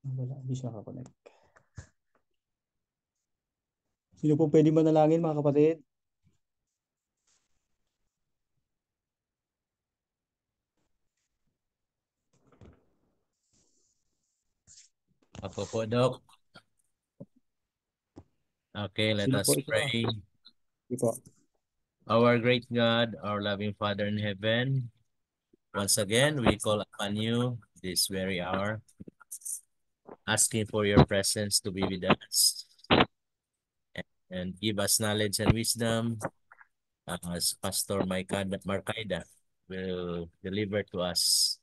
Wala, hindi siya nakakonect. Sino po pwede manalangin mga kapatid? Ako po, Doc. Okay, let Sino po us ito? pray. Hindi po. Our great God, our loving Father in heaven, once again, we call upon you this very hour, asking for your presence to be with us and give us knowledge and wisdom as Pastor Marcaida will deliver to us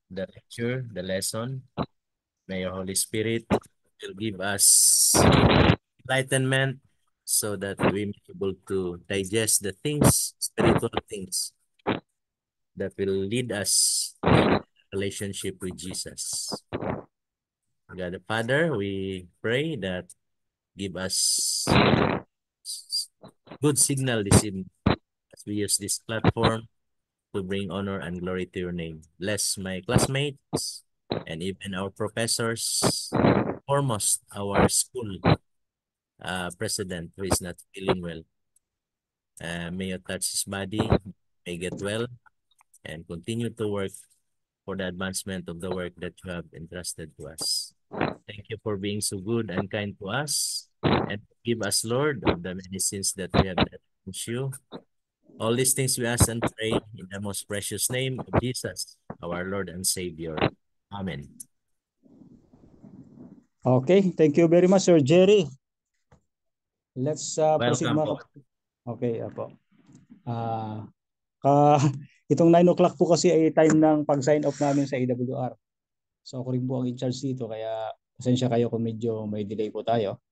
the lecture, the lesson. May your Holy Spirit will give us enlightenment so that we may be able to digest the things, spiritual things that will lead us in relationship with Jesus. God the Father, we pray that give us good signal this evening as we use this platform to bring honor and glory to your name. Bless my classmates and even our professors, foremost our school president who is not feeling well. May you touch his body, may get well, and continue to work for the advancement of the work that you have entrusted to us. Thank you for being so good and kind to us, and give us, Lord, of the many sins that we have done against you. All these things we ask and pray in the most precious name of Jesus, our Lord and Savior. Amen. Okay, thank you very much, Sir Jerry. Let's proceed Welcome mga po. kapatid. Okay, apo. Ah, ka itong 9 o'clock po kasi ay time ng pag-sign off namin sa AWR. So ako rin po ang in-charge dito kaya pasensya kayo kung medyo may delay po tayo.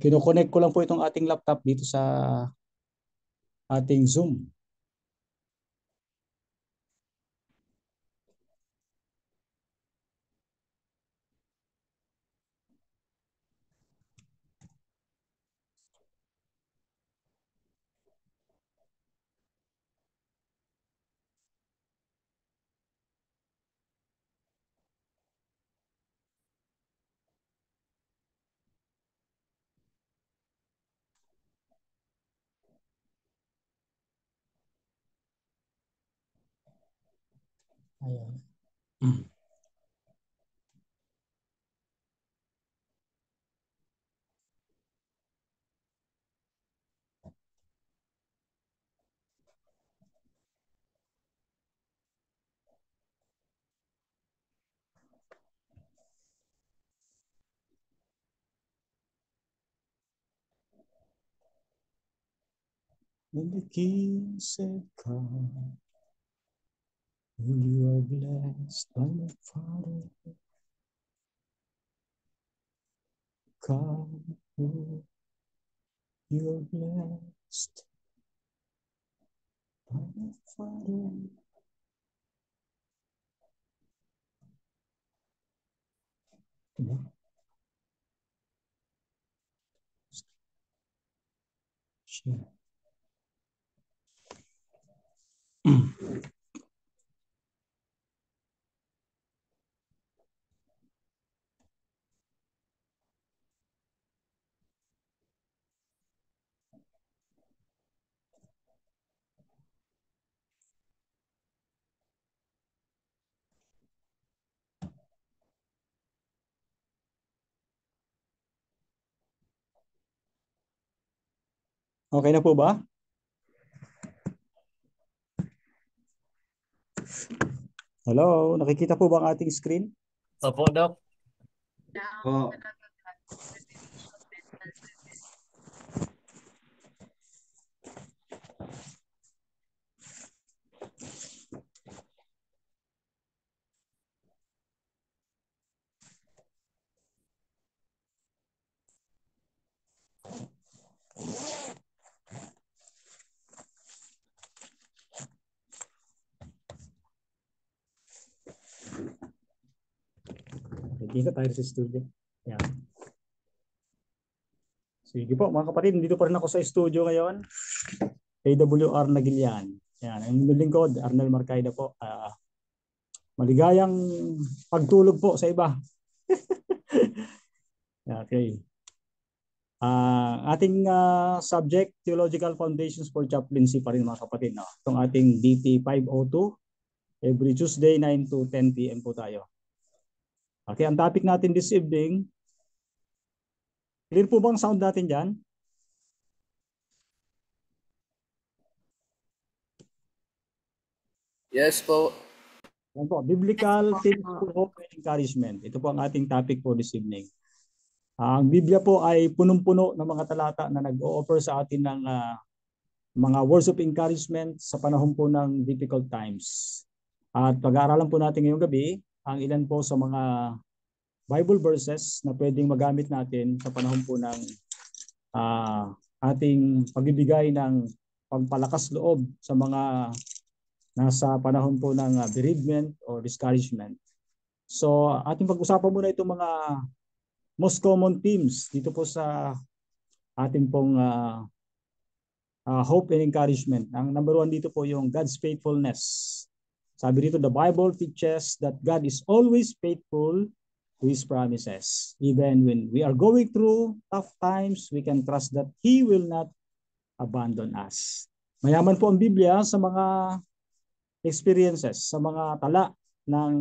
Kino-connect ko lang po itong ating laptop dito sa ating Zoom. Ayan. When the king said, "Come," you are blessed by the Father. Come, you are blessed by the Father. Share. Okay na po ba? Hello, nakikita po ba ang ating screen? Opo, Doc. Oh. Dito tayo sa studio. Yan. Sige po mga kapatid, dito pa rin ako sa studio ngayon. AWR Nagilian. Yan, ang lingkod, Arnel Marcaida po. Maligayang pagtulog po sa iba. Okay. Ating subject, Theological Foundations for Chaplaincy pa rin mga kapatid. No? Itong ating DT 502, every Tuesday 9 to 10 p.m. po tayo. Okay, ang topic natin this evening, clear po bang sound natin dyan? Yes po. Yan po, Biblical Themes for Hope and Encouragement. Ito po ang ating topic for this evening. Ang Biblia po ay punong-puno ng mga talata na nag-o-offer sa atin ng mga words of encouragement sa panahon po ng difficult times. At pag-aaralan po natin ngayong gabi ang ilan po sa mga Bible verses na pwedeng magamit natin sa panahon po ng ating pagbibigay ng pagpalakas loob sa mga nasa panahon po ng bereavement or discouragement. So ating pag-usapan muna itong mga most common themes dito po sa ating pong hope and encouragement. Ang number one dito po yung God's faithfulness. Sabi dito, the Bible teaches that God is always faithful to His promises. Even when we are going through tough times, we can trust that He will not abandon us. Mayaman po ang Biblia sa mga experiences, sa mga tala ng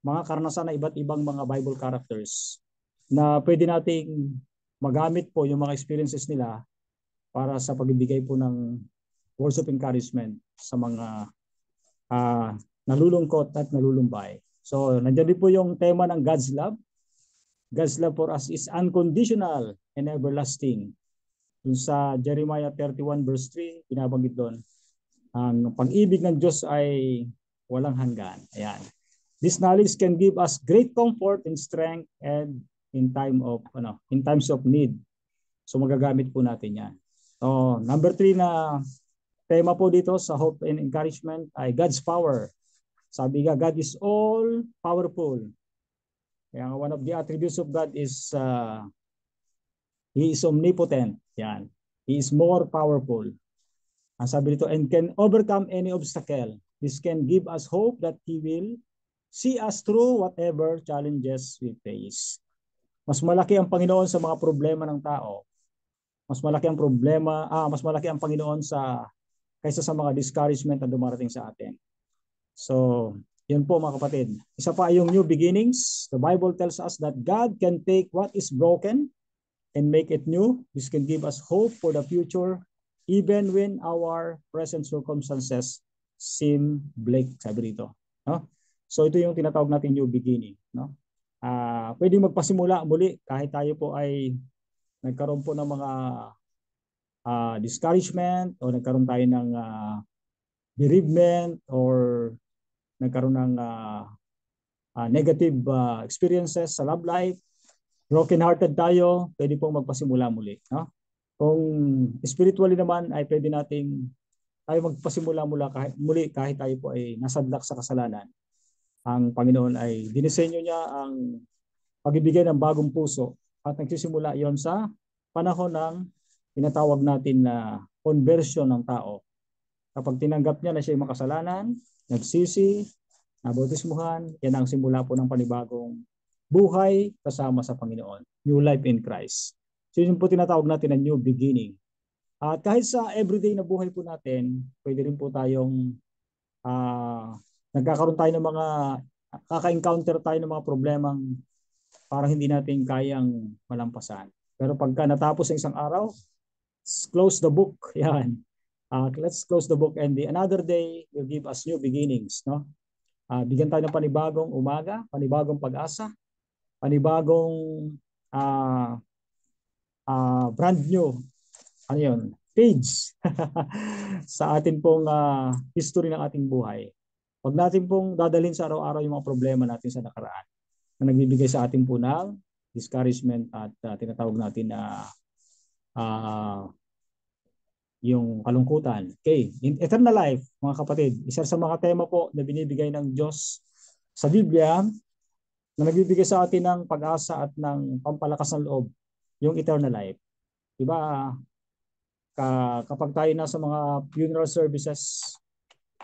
mga karanasan na iba't ibang mga Bible characters na pwede nating magamit po yung mga experiences nila para sa pagbibigay po ng words of encouragement sa mga nalulungkot at nalulumbay. So, nandiyan din po yung tema ng God's love. God's love for us is unconditional and everlasting. Yung sa Jeremiah 31 verse 3, binabanggit doon, ang pag-ibig ng Diyos ay walang hanggan. Ayan. This knowledge can give us great comfort and strength and in times of need. So magagamit po natin 'yan. So, number 3 na tema po dito sa hope and encouragement ay God's power. Sabi nga, God is all powerful. Kaya one of the attributes of God is He is omnipotent. Yan. He is more powerful. Ang sabi dito, and can overcome any obstacle. This can give us hope that He will see us through whatever challenges we face. Mas malaki ang Panginoon sa mga problema ng tao. Mas malaki ang Panginoon kaysa sa mga discouragement na dumarating sa atin. So, yun po mga kapatid. Isa pa yung new beginnings. The Bible tells us that God can take what is broken and make it new. This can give us hope for the future even when our present circumstances seem bleak, sabi dito. No? So ito yung tinatawag natin new beginning. No? Pwedeng magpasimula muli kahit tayo po ay nagkaroon po ng mga discouragement o nagkaroon tayo ng bereavement or nagkaroon ng negative experiences sa love life. Broken-hearted tayo, pwede pong magpasimula muli. No? Kung spiritually naman ay pwede nating tayo magpasimula muli kahit tayo po ay nasadlak sa kasalanan. Ang Panginoon ay dinisenyo niya ang pagbibigay ng bagong puso at nagsisimula yon sa panahon ng tinatawag natin na conversion ng tao. Kapag tinanggap niya na siya ay makasalanan, nagsisi, nabautismuhan, yan ang simula po ng panibagong buhay kasama sa Panginoon. New life in Christ. So yun po tinatawag natin na new beginning. At kahit sa everyday na buhay po natin, pwede rin po tayong nagkakaroon tayo ng kaka-encounter tayo ng mga problemang parang hindi natin kayang malampasan. Pero pagka natapos ang isang araw, close the book. Yan. Let's close the book and another day will give us new beginnings. No? Bigyan tayo ng panibagong umaga, panibagong pag-asa, panibagong brand new page sa atin pong history ng ating buhay. Huwag natin pong dadalhin sa araw-araw yung mga problema natin sa nakaraan na nagbibigay sa atin po ng discouragement at tinatawag natin na yung kalungkutan. Okay, in eternal life, mga kapatid, isa sa mga tema po na binibigay ng Diyos sa Biblia na nagbibigay sa atin ng pag-asa at ng pampalakas ng loob, yung eternal life. Diba, kapag tayo nasa mga funeral services,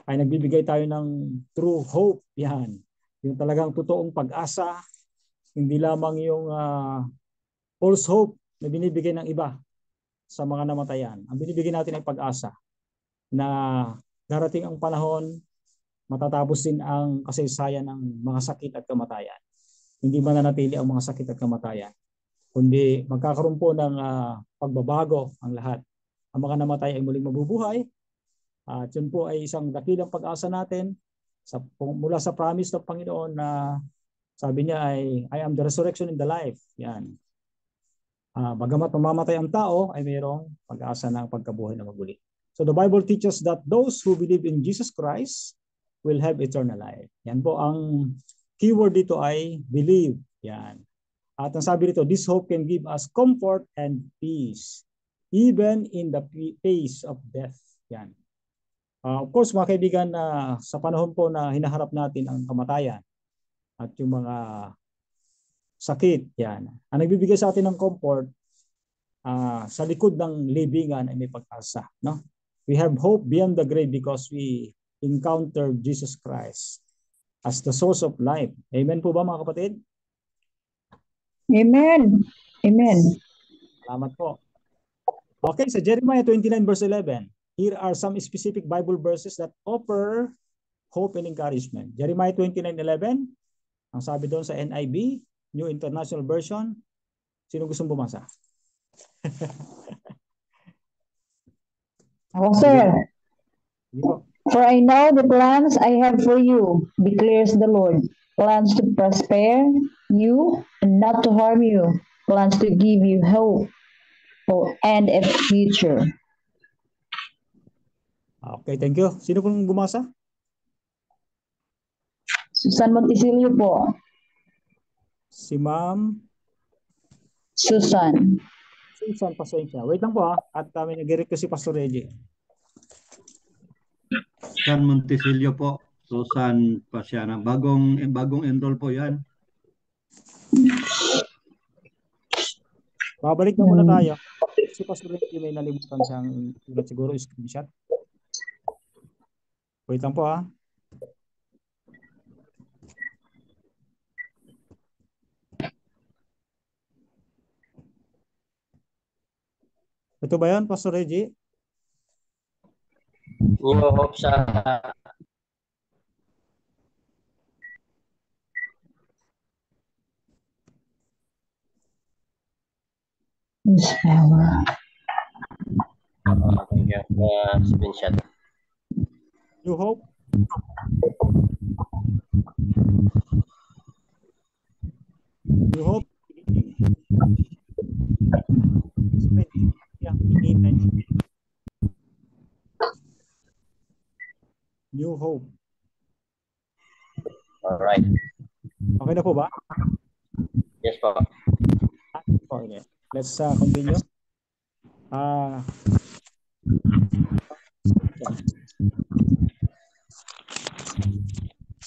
ay nagbibigay tayo ng true hope. Yan. Yung talagang totoong pag-asa, hindi lamang yung false hope na binibigay ng iba sa mga namatayan. Ang binibigay natin ay pag-asa na darating ang panahon, matatapos din ang kasaysayan ng mga sakit at kamatayan. Hindi mananatili ang mga sakit at kamatayan, kundi magkakaroon po ng pagbabago ang lahat. Ang mga namatay ay muling mabubuhay, at yun po ay isang dakilang pag-asa natin mula sa promise ng Panginoon na sabi niya ay I am the resurrection and the life. Yan. Bagamat mamamatay ang tao, ay mayroong pag-asa ng pagkabuhay na maguli. So the Bible teaches that those who believe in Jesus Christ will have eternal life. Yan po ang keyword dito ay believe. Yan. At ang sabi dito, this hope can give us comfort and peace even in the face of death. Yan. Of course, mga kaibigan, sa panahon po na hinaharap natin ang kamatayan at yung mga sakit, yan. Ang nagbibigay sa atin ng comfort, sa likod ng libingan ay may pag-asa. No? We have hope beyond the grave because we encounter Jesus Christ as the source of life. Amen po ba, mga kapatid? Amen. Amen. Salamat po. Okay, sa Jeremiah 29 verse 11, here are some specific Bible verses that offer hope and encouragement. Jeremiah 29:11, ang sabi doon sa NIV, New International Version. Sino gustong bumasa? Ako, sir. Dito. For I know the plans I have for you, declares the Lord. Plans to prosper you and not to harm you. Plans to give you hope and a future. Okay, thank you. Sino pong gumasa? Susan Monticelio po. Si Ma'am Susan. Susan, pasensya. Wait lang po at may nag-request si Pastor Reggie. San Monticelio po. Susan Pasiana. Bagong enroll po yan. Babalik na muna tayo. Si Pastor Reggie may nalimutan siyang siguro screenshot. Wait lang po . Ito ba yan, Pastor Reggie? New Hope sa His power. screenshot. New Hope? New Hope? New Hope. All right. Okay na po ba? Yes po. Okay. Let's continue.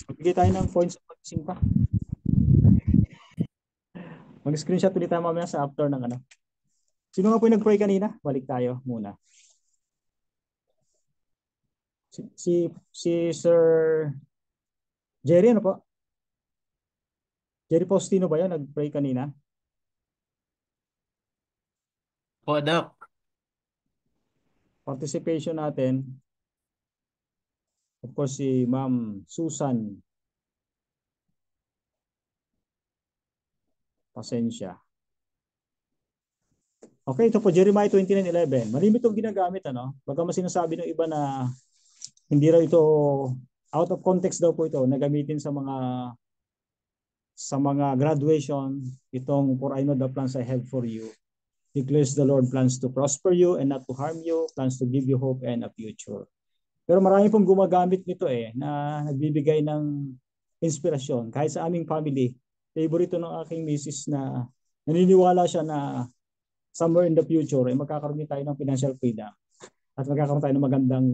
Magbigay tayo ng points of practicing pa. Mag-screenshot ulit tayo mamaya sa after ng ano. Sino nga po yung nag-pray kanina? Balik tayo muna. Si Sir Jerry, ano po? Jerry Faustino ba yun? Nag-pray kanina? Po, Doc. Participation natin. Of course, si Ma'am Susan. Pasensya. Okay, ito po, Jeremiah 29:11. Malimit itong ginagamit, ano? Baga mas sinasabi ng iba na hindi raw ito, out of context daw po ito, na gamitin sa mga graduation, itong for I know the plans I have for you. Declares the Lord, plans to prosper you and not to harm you, plans to give you hope and a future. Pero marami pong gumagamit nito na nagbibigay ng inspirasyon. Kahit sa aming family, favorito ng aking misis na naniniwala siya na somewhere in the future ay magkakaroon tayo ng financial freedom at magkakaroon tayo ng magandang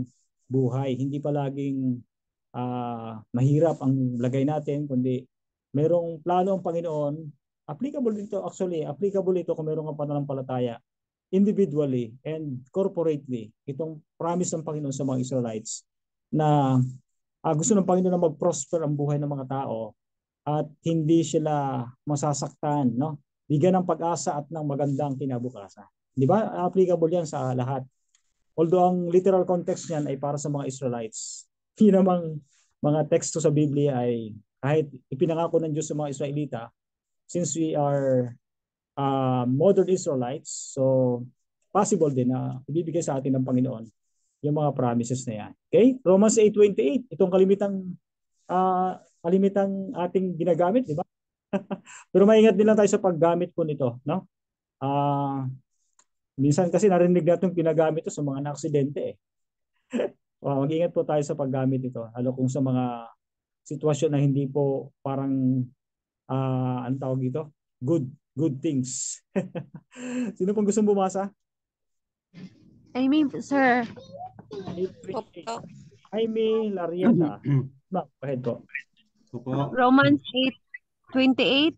buhay. Hindi pa laging mahirap ang lagay natin, kundi merong plano ang Panginoon. Applicable ito kung merong pananampalataya individually and corporately. Itong promise ng Panginoon sa mga Israelites na gusto ng Panginoon na mag-prosper ang buhay ng mga tao at hindi sila masasaktan, no? Bigyan ng pag-asa at ng magandang kinabukasan. Di ba? Applicable yan sa lahat. Although ang literal context niyan ay para sa mga Israelites. Yun namang mga teksto sa Biblia ay kahit ipinangako ng Diyos sa mga Israelita, since we are modern Israelites, so possible din na ibibigay sa atin ng Panginoon yung mga promises na yan. Okay? Romans 8:28, itong kalimitang ating ginagamit, di ba? Pero maingat din lang tayo sa paggamit po nito, no? Minsan kasi narinig natin ginagamit ito sa mga na-aksidente eh. Mag-ingat po tayo sa paggamit ito. Lalo kung sa mga sitwasyon na hindi po parang ang tawag dito, good things. Sino pong gusto bumasa? Amy, sir. Jaime Larieta. Go ahead po. Opo. Romans 8:28.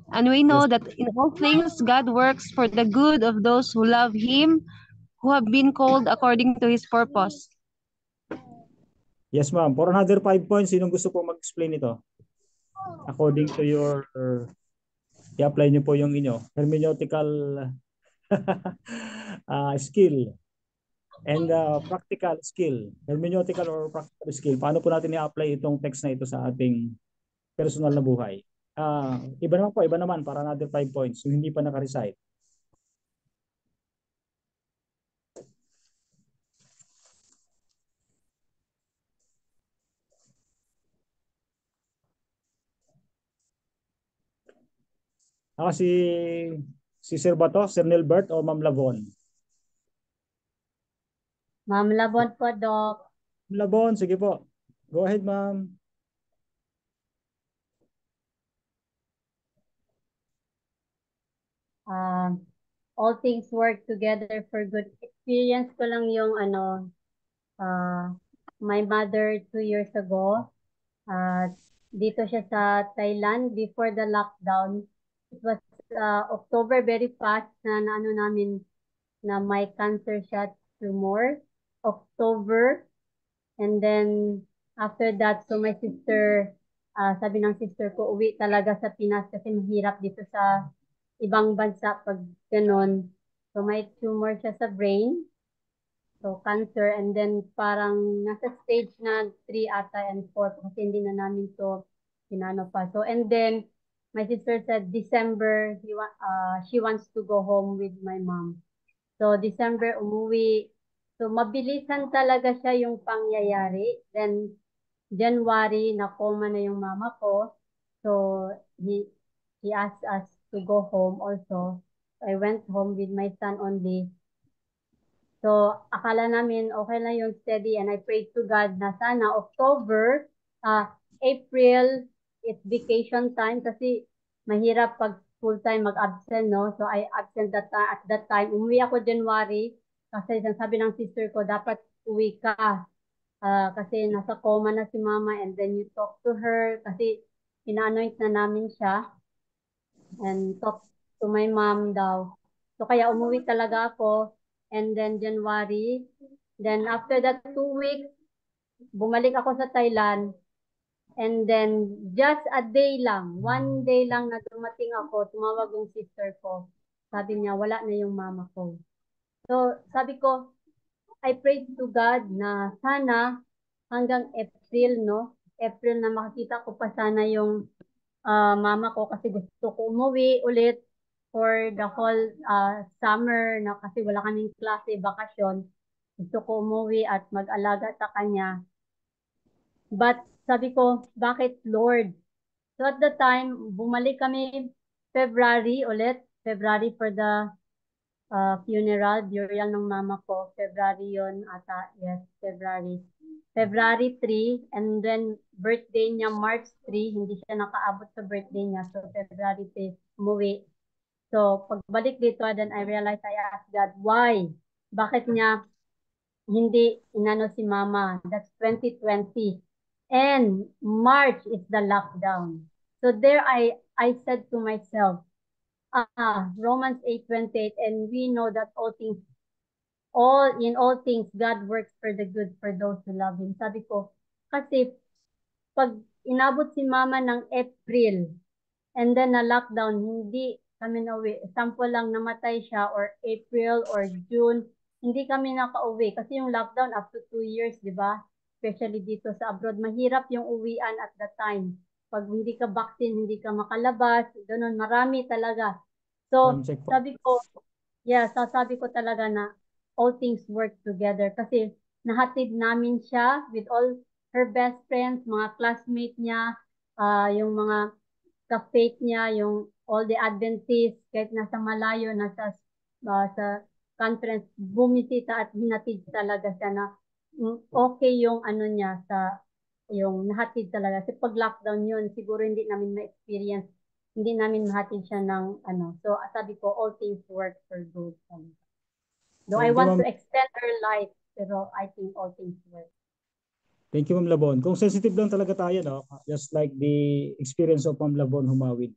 And we know that in all things God works for the good of those who love Him, who have been called according to His purpose. Yes, ma'am. For another 5 points, sinong gusto po mag-explain ito? According to your, i-apply niyo po yung inyo, hermeneutical skill and practical skill. Hermeneutical or practical skill. Paano po natin i-apply itong text na ito sa ating personal na buhay? Iba naman para another 5 points. Yung hindi pa naka-recite. Si Sir Bato, Sir Nilbert o Ma'am Lavon? Ma'am Lavon po, Doc. Ma'am Lavon, sige po. Go ahead, ma'am. All things work together for good. Experience ko lang yung my mother 2 years ago. Dito siya sa Thailand before the lockdown. It was October, very fast na namin na may cancer siya, tumor. October. And then after that, so my sister, sabi ng sister ko, uwi talaga sa Pinas kasi mahirap dito sa ibang bansa pag ganun. So may tumor siya sa brain. So cancer, and then parang nasa stage na 3 ata and 4 kasi hindi na namin to pinano pa. So and then my sister said December she wants to go home with my mom. So December umuwi. So mabilisan talaga siya yung pangyayari. Then January na coma na yung mama ko. So he asked us to go home also. I went home with my son only. So, akala namin okay na yung steady, and I prayed to God na sana October, April, it's vacation time kasi mahirap pag full time mag-absent, no? So, I absent at that time. Umuwi ako January kasi sabi ng sister ko, dapat uwi ka. Kasi nasa coma na si mama, and then you talk to her kasi ina-anoint na namin siya and talk to my mom daw. So kaya umuwi talaga ako, and then January, then after that 2 weeks, bumalik ako sa Thailand, and then just a day lang, 1 day lang na dumating ako, tumawag yung sister ko. Sabi niya, wala na yung mama ko. So sabi ko, I prayed to God na sana hanggang April, no? April na makakita ko pa sana yung mama ko kasi gusto ko umuwi ulit for the whole summer na kasi wala kaming klase, bakasyon. Gusto ko umuwi at mag-alaga sa kanya. But sabi ko, bakit Lord? So at the time, bumalik kami February ulit. February for the funeral, burial ng mama ko. February yon ata. Yes, February. February 3, and then birthday niya March 3, hindi siya nakaabot sa birthday niya. So February 3, umuwi. So pagbalik dito, then I realized, I asked God, why? Bakit niya hindi inano si mama? That's 2020. And March is the lockdown. So there I said to myself, Romans 8:28, and we know that all things in all things, God works for the good for those who love Him. Sabi ko, kasi pag inabot si mama ng April, and then na lockdown, hindi kami nauwi. Sample lang namatay siya or April or June, hindi kami nakauwi. Kasi yung lockdown up to 2 years, di ba? Especially dito sa abroad, mahirap yung uwian at that time. Pag hindi ka vaccine, hindi ka makalabas, ganun, marami talaga. So, Check po. sasabi ko talaga na all things work together kasi nahatid namin siya with all her best friends, mga classmate niya, yung mga ka-faith niya, yung all the Adventists, kahit nasa malayo, sa conference, bumisita at hinatid talaga siya na okay yung ano niya yung nahatid talaga. Kasi pag lockdown yun, siguro hindi namin ma-experience, hindi namin mahatid siya ng ano. So, sabi ko, all things work for good. Though I Thank you, want Ma'am. to extend her life, pero I think all things work. Thank you, Ma'am Labon. Kung sensitive lang talaga tayo, no? Just like the experience of Ma'am Labon Humawid.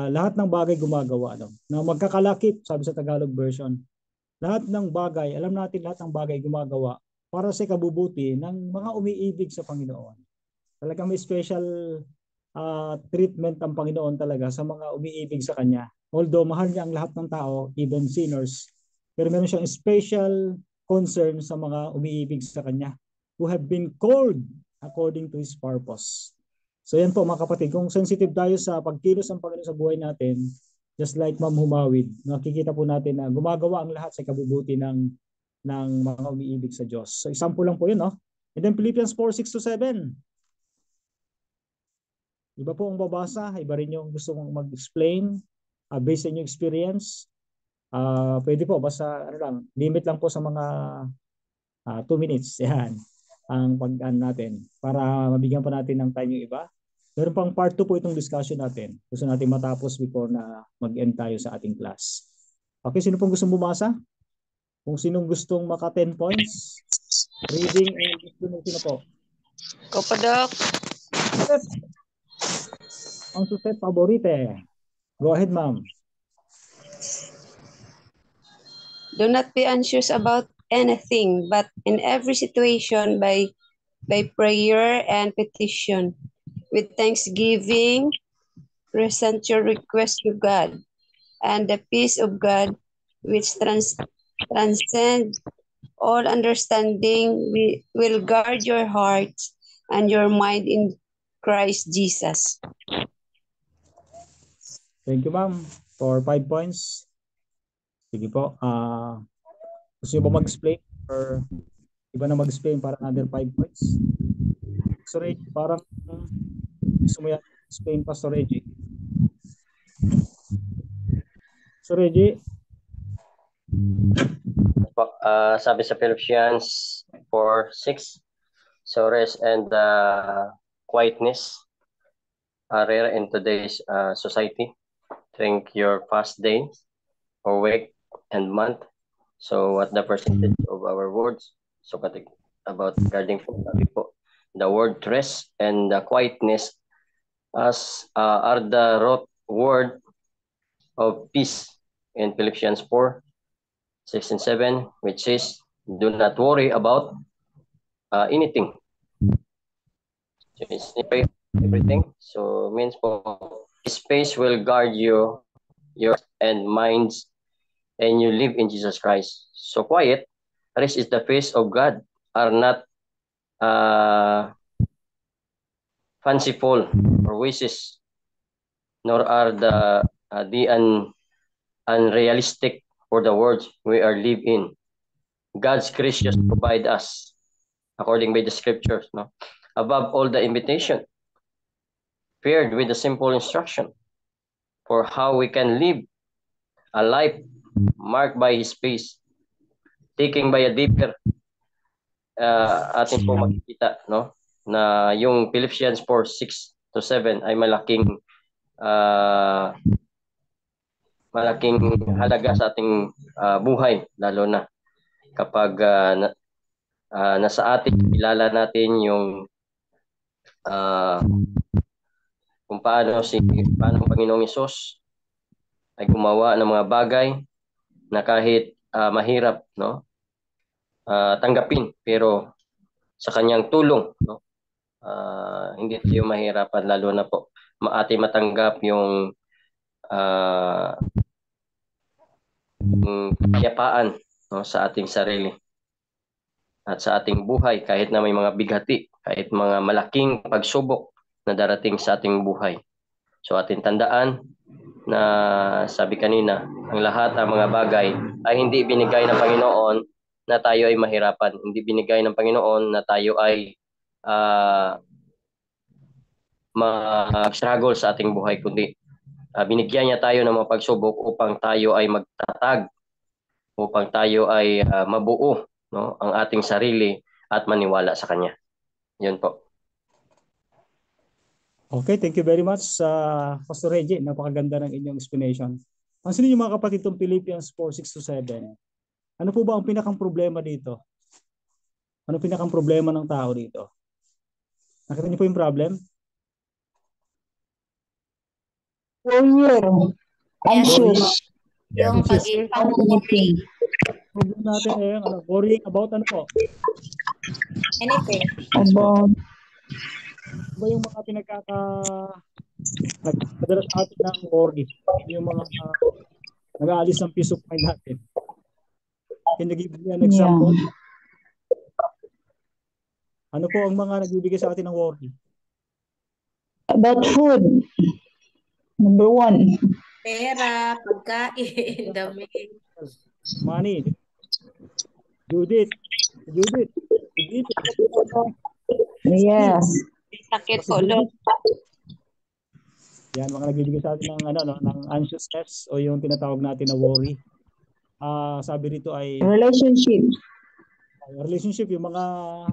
Lahat ng bagay gumagawa, no? Na magkakalakip, sabi sa Tagalog version. Lahat ng bagay, alam natin lahat ng bagay gumagawa para sa kabubuti ng mga umiibig sa Panginoon. Talagang may special treatment ang Panginoon talaga sa mga umiibig sa Kanya. Although mahal niya ang lahat ng tao, even sinners, pero meron siyang special concern sa mga umiibig sa Kanya who have been called according to His purpose. So yan po mga kapatid, kung sensitive tayo sa pagkilos ng Panginoon sa buhay natin, just like Ma'am Humawid, nakikita po natin na gumagawa ang lahat sa kabubuti ng mga umiibig sa Diyos. So example lang po yun, no? And then Philippians 4:6-7. Iba po ang babasa, iba rin yung gusto mong mag-explain based on your experience. Pwede po, basta ano lang, limit lang po sa mga 2 minutes. Yan ang pag-an natin para mabigyan pa natin ng time yung iba. Meron pang part 2 po itong discussion natin. Gusto natin matapos before na mag-end tayo sa ating class. Okay, sino pong gustong bumasa? Kung sinong gustong maka 10 points, reading and listening, sino po? Kopadok. Ang suset favorite. Go ahead, ma'am. Do not be anxious about anything, but in every situation by prayer and petition, with thanksgiving, present your request to God, and the peace of God, which transcends all understanding, will guard your hearts and your mind in Christ Jesus. Thank you, ma'am, for 5 points. Sige po. Gusto nyo ba mag-explain or iba na mag-explain para another 5 points? So, Reggie, parang gusto mo yan explain, Pastor Reggie. So, Reggie. Sabi sa Philippians 4:6, so rest and quietness are rare in today's society. Think your past days or week and month. So what the percentage of our words? So about guarding po, sabi po, the word rest and the quietness are the root word of peace in Philippians 4:6 and 7, which says, do not worry about anything. So it's everything. So means po, space will guard you, your and minds, and you live in Jesus Christ. So quiet, rest is the face of God, are not fanciful or wishes, nor are the unrealistic for the words we are live in. God's gracious provide us, according by the scriptures, no? Above all the invitation, paired with the simple instruction for how we can live a life marked by His peace, taking by a deeper atin po makikita, no, na yung Philippians 4:6-7 ay malaking halaga sa ating buhay, lalo na kapag nasa atin kilala natin yung kung paano ang Panginoong Hesus ay gumawa ng mga bagay na kahit mahirap, no? Tanggapin, pero sa kanyang tulong, no? Hindi tayo mahirapan, lalo na po ating matanggap yung kapayapaan, no, sa ating sarili at sa ating buhay, kahit na may mga bighati, kahit mga malaking pagsubok na darating sa ating buhay. So ating tandaan na sabi kanina, ang lahat ng mga bagay ay hindi binigay ng Panginoon na tayo ay mahirapan. Hindi binigay ng Panginoon na tayo ay mag-struggle sa ating buhay, kundi binigyan niya tayo ng mga pagsubok upang tayo ay magtatag, upang tayo ay mabuo, no, ang ating sarili at maniwala sa Kanya. Yun po. Okay, thank you very much, Pastor Reggie. Napakaganda ng inyong explanation. Ang sino yung mga kapatid itong Philippians 4:6-7? Ano po ba ang pinakang problema dito? Ano pinakang problema ng tao dito? Nakita niyo po yung problem? Warrior. Anxious. Yung Anything. Problem natin ay worrying about ano po? anything. About Ano ba yung mga nagpadala sa atin ng worry? Yung mga nag-aalis ng peace of mind natin. Can you give me an example? Ano po ang mga nagbibigay sa atin ng worry? about food. Number 1. Pera, pagkain, dami. Money. Judith. Yes. Sakit po doon. Yan, mga nagbibigay sa atin ng ng anxiousness o yung tinatawag natin na worry. Sabi rito ay Relationship. yung mga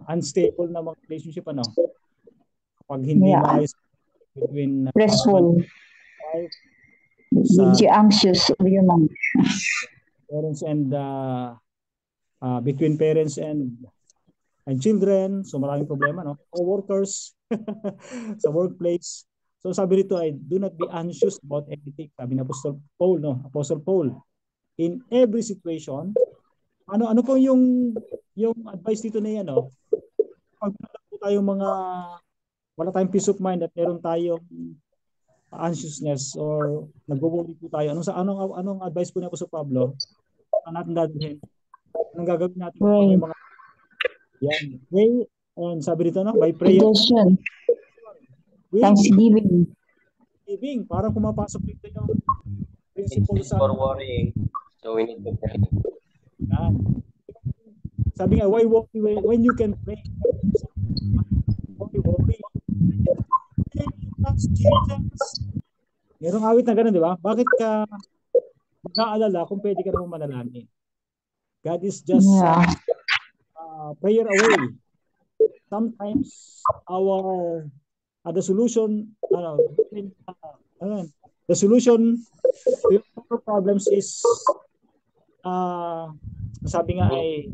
unstable na mga relationship, kapag hindi maayos between Stressful. wife, Makes you anxious. parents and between parents and children. So maraming problema, co-workers sa workplace. So sabi rito ay do not be anxious about anything. Sabi ni Apostle Paul, in every situation. Ano po yung advice dito na yan, pag wala tayong peace of mind at meron tayong anxiousness or nagwo-worry po tayo, anong advice po ni Apostle Pablo? Ano natin gagawin? Anong gagawin natin? Pray. Pray, and sabi dito, by prayer, Thanksgiving. Parang pumapasok dito yung principle sa For worrying, so we need to pray. yan. Sabi nga, why worry when you can pray? Why worry? Merong awit na gano'n, di ba? Bakit ka mag-aalala kung pwede ka naman manalangin? God is just prayer away. Sometimes the solution to your problems is sabi nga ay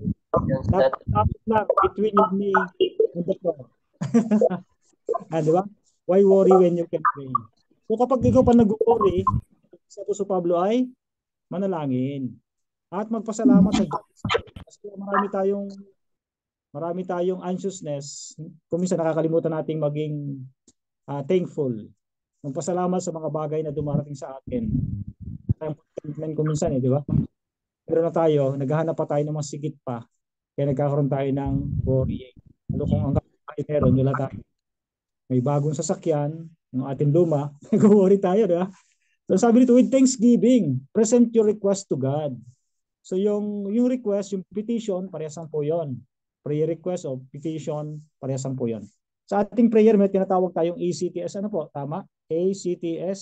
dapat lang between you and me and the Lord. Di ba? Why worry when you can pray? So kapag ikaw pa nag-worry, sa Apostol Pablo ay manalangin at magpasalamat sa Diyos. Kasi marami tayong anxiousness. Kung minsan nakakalimutan nating maging thankful. Magpasalamat sa mga bagay na dumarating sa atin. Kung minsan di ba? Pero na tayo, naghahanap pa tayo ng mas sigit pa. Kaya nagkakaroon tayo ng worrying. Ano kung ang meron, wala tayo. May bagong sasakyan, ng ating luma, nag-worry tayo, di ba? So sabi dito, with thanksgiving, present your request to God. So yung request, yung petition, parehasan po yun. Prayer request o petition, parehasan po yun. Sa ating prayer, may tinatawag tayong ACTS. Ano po? Tama? ACTS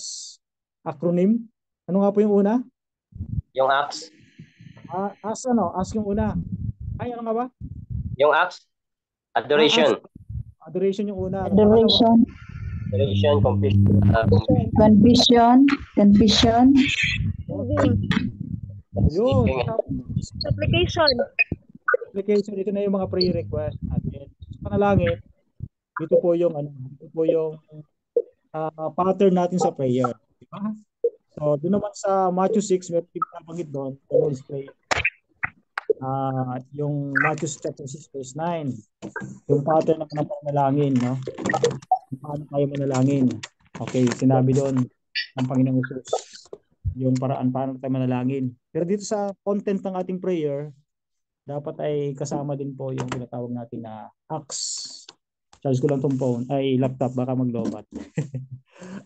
acronym. Ano nga po yung una? Yung acts. Ask yung una. Ay, ano nga ba? Yung acts. Adoration. Adoration yung una. Adoration. Adoration, confession. Confession. Yun. Supplication. Ito na yung mga prayer request natin. Sa panalangin, ito po yung pattern natin sa prayer. Diba? So, doon naman sa Matthew 6, may pinabanggit doon, the Lord's Prayer. yung Matthew chapter 6 verse 9, yung pattern ng panalangin, no? Paano tayo manalangin? Okay, sinabi doon ng Panginoong Jesus yung paraan paano tayo manalangin. Pero dito sa content ng ating prayer, dapat ay kasama din po yung tinatawag natin na acts. Charge ko lang tong phone, ay laptop, baka maglobat.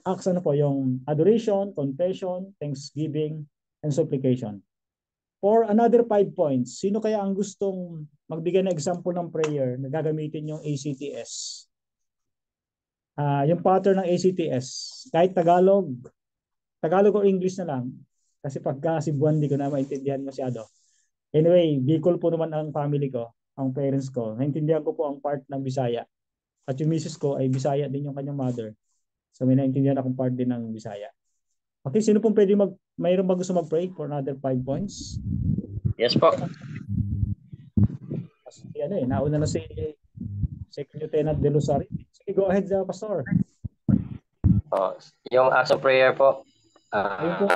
Acts ano po, yung adoration, confession, thanksgiving, and supplication. For another 5 points, sino kaya ang gustong magbigay ng example ng prayer na gagamitin yung ACTS? Yung pattern ng ACTS, kahit Tagalog o English na lang. Kasi pagka Cebuano, di ko na maintindihan masyado. Anyway, Bicol po naman ang family ko, ang parents ko. Naintindihan ko po ang part ng Bisaya. At yung misis ko ay Bisaya din yung kanyang mother. So may naintindihan akong part din ng Bisaya. Okay, sino pong pwede mayroon ba gusto mag-pray for another 5 points? Yes po. Nauna na si Second Lieutenant De Losari. Sige, go ahead, Pastor. Yung acts of prayer po. Ayun po.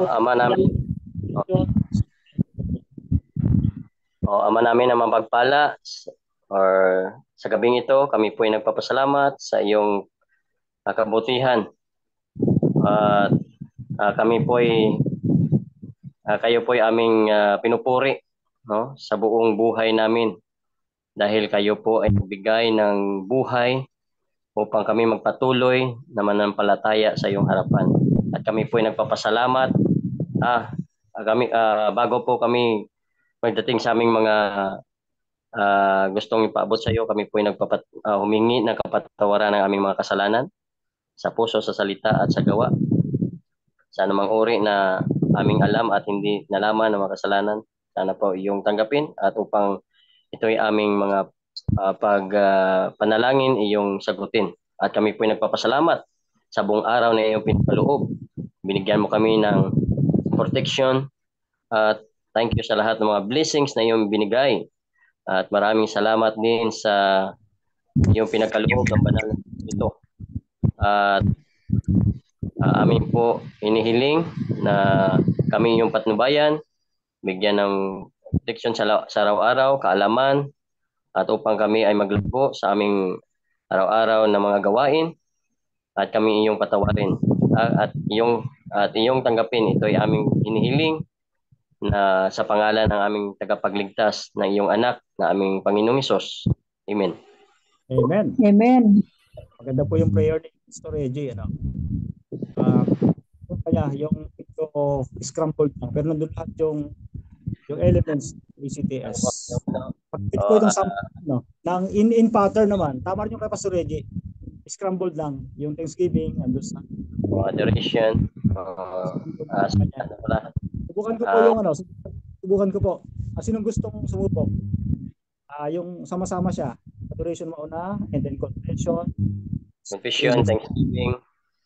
Ama namin. Ama namin na mapagpala or sa gabing ito, kami po ay nagpapasalamat sa iyong kabutihan. Kami po ay kayo po ay aming pinupuri, no, sa buong buhay namin dahil kayo po ay nagbigay ng buhay upang kami magpatuloy na mananampalataya sa iyong harapan. At kami po ay nagpapasalamat bago po kami magdating sa aming mga gustong ipaabot sa iyo, kami po ay humingi ng kapatawaran ng aming mga kasalanan sa puso, sa salita at sa gawa. Sa anumang uri na aming alam at hindi nalaman ng mga kasalanan, sana po iyong tanggapin at upang ito ay aming mga panalangin iyong sagutin. At kami po ay nagpapasalamat sa buong araw na iyong pinapaloob. Binigyan mo kami ng protection at thank you sa lahat ng mga blessings na iyong binigay. At maraming salamat din sa iyong pinagkaloob ng banal na ito. At amin po inihiling na kami yung patnubayan, bigyan ng protection sa araw-araw, kaalaman, at upang kami ay maglago sa aming araw-araw na mga gawain, at kami iyong patawarin at iyong tanggapin. Ito ay aming inihiling na sa pangalan ng aming tagapagligtas na iyong anak na aming Panginoong Hesus. Amen. Amen. Amen. Maganda po yung prayer ni Pastor Reggie, ano? Yung ito scrambled lang, pero nandun lahat yung elements ECTS. Pag-fit ko itong sample, ng in pattern naman, tama rin yung kay Pastor Reggie. Scrambled lang, yung Thanksgiving, andun sa adoration, subukan ko po yung subukan ko po. Sinong gustong sumubok? Yung sama-sama siya, adoration mauna, and then confession, thanksgiving,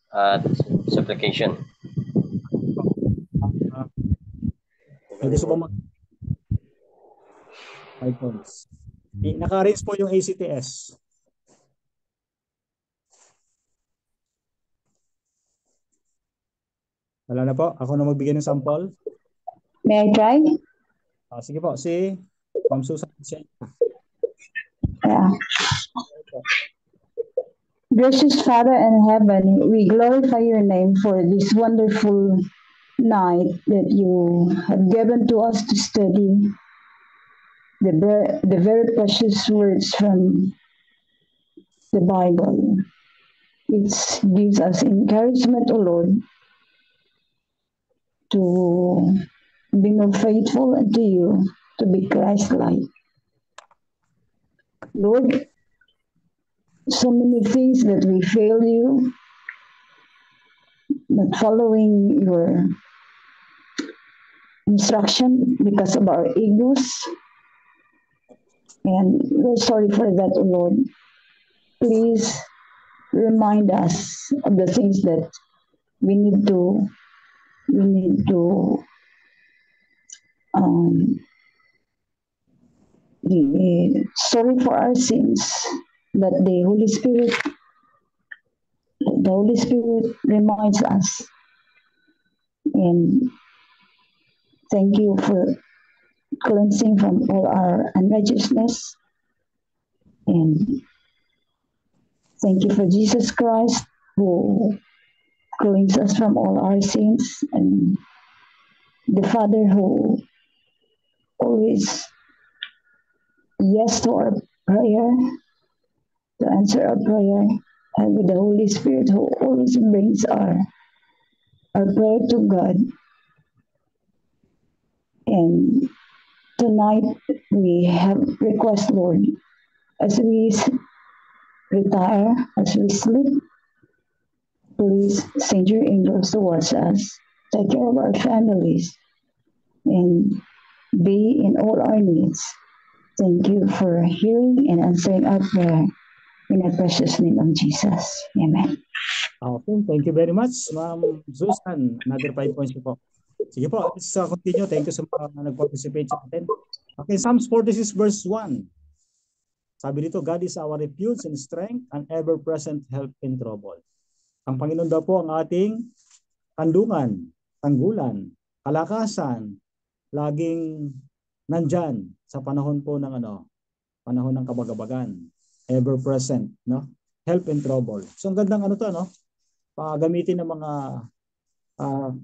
at supplication. Gusto ba 5 points. Naka-arrange po yung ACTS. Wala na po. Ako na magbigay ng sample. May I try? Sige po. Si Ma'am Susan. Yeah. Gracious Father in heaven, we glorify your name for this wonderful night that you have given to us to study the very precious words from the Bible. It gives us encouragement, O Lord, to be more faithful unto you, to be Christ-like. Lord, so many things that we fail you, not following your instruction because of our egos. And we're sorry for that, O Lord. Please remind us of the things that we need to sorry for our sins, that the Holy Spirit reminds us. And Thank you for cleansing from all our unrighteousness. And thank you for Jesus Christ who cleans us from all our sins, and the Father who always yes to our prayer, to answer our prayer, and with the Holy Spirit who always brings our prayer to God. And tonight we have request, Lord, as we retire, as we sleep, please send your angels towards us, take care of our families, and be in all our needs. Thank you for hearing and answering our prayer. In the precious name of Jesus. Amen. Okay, thank you very much, Ma'am Susan. Another 5 points po. Sige po, let's continue. Thank you sa mga nag-participate sa atin. Okay, Psalms 46 verse 1. Sabi dito, God is our refuge and strength, an ever-present help in trouble. Ang Panginoon daw po ang ating kandungan, tanggulan, kalakasan, laging nandyan sa panahon po ng panahon ng kabagabagan. Ever-present, no? Help in trouble. So ang gandang gamitin ng mga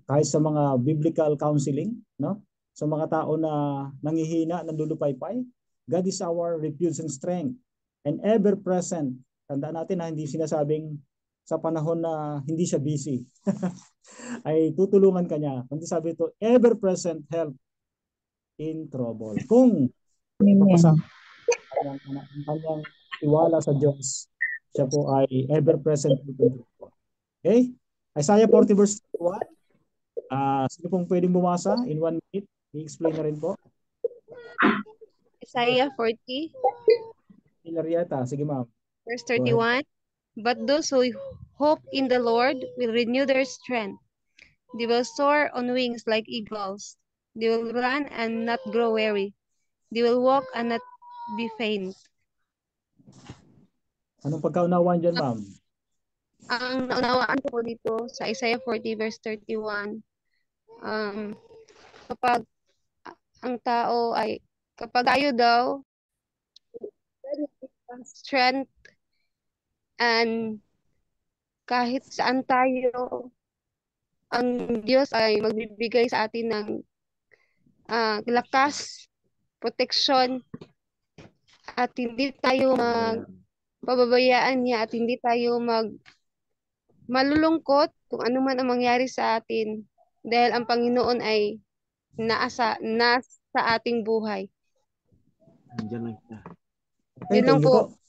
kahit sa mga biblical counseling, no? Sa mga tao na nangihina, nandulupaypay, God is our refuge and strength and ever-present. Tandaan natin na hindi sinasabing sa panahon na hindi siya busy ay tutulungan ka niya. Kundi sabi ito, ever-present help in trouble. Kung mapasama ang kanyang tiwala sa Diyos, siya po ay ever-present help in trouble. Okay? Isaiah 40 verse 1. Sino pong pwedeng bumasa in 1 minute? I-explain na rin po. Isaiah 40, Hilariata, sige ma'am. verse 31. But those who hope in the Lord will renew their strength. They will soar on wings like eagles. They will run and not grow weary. They will walk and not be faint. Anong pagkaunawaan dyan, ma'am? Ang naunawaan ko dito sa Isaiah 40 verse 31, kapag ang tao ay, kapag tayo daw, strength, and kahit saan tayo, ang Diyos ay magbibigay sa atin ng lakas, protection, at hindi tayo pababayaan niya, at hindi tayo malulungkot kung ano man ang mangyari sa atin, dahil ang Panginoon ay nasa ating buhay. Andiyan lang siya. Okay, Yun lang thank you po. po.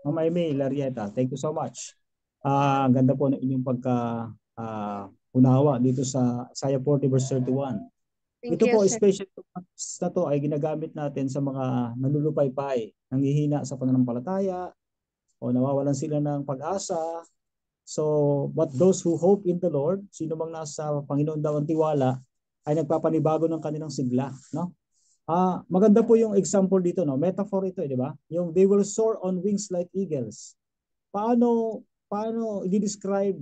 Ma'am Aimee Hilariata, thank you so much. Ang ganda po ng inyong unawa dito sa Isaiah 40 verse 31. Thank Ito you, po, sir. special na to ay ginagamit natin sa mga nanulupaypay, nanghihina sa pananampalataya, o nawawalan sila ng pag-asa. So, but those who hope in the Lord, sino mang nasa Panginoon daw ang tiwala, ay nagpapanibago ng kanilang sigla, no? Maganda po yung example dito, no? Metaphor ito, di ba? Yung they will soar on wings like eagles. Paano i-describe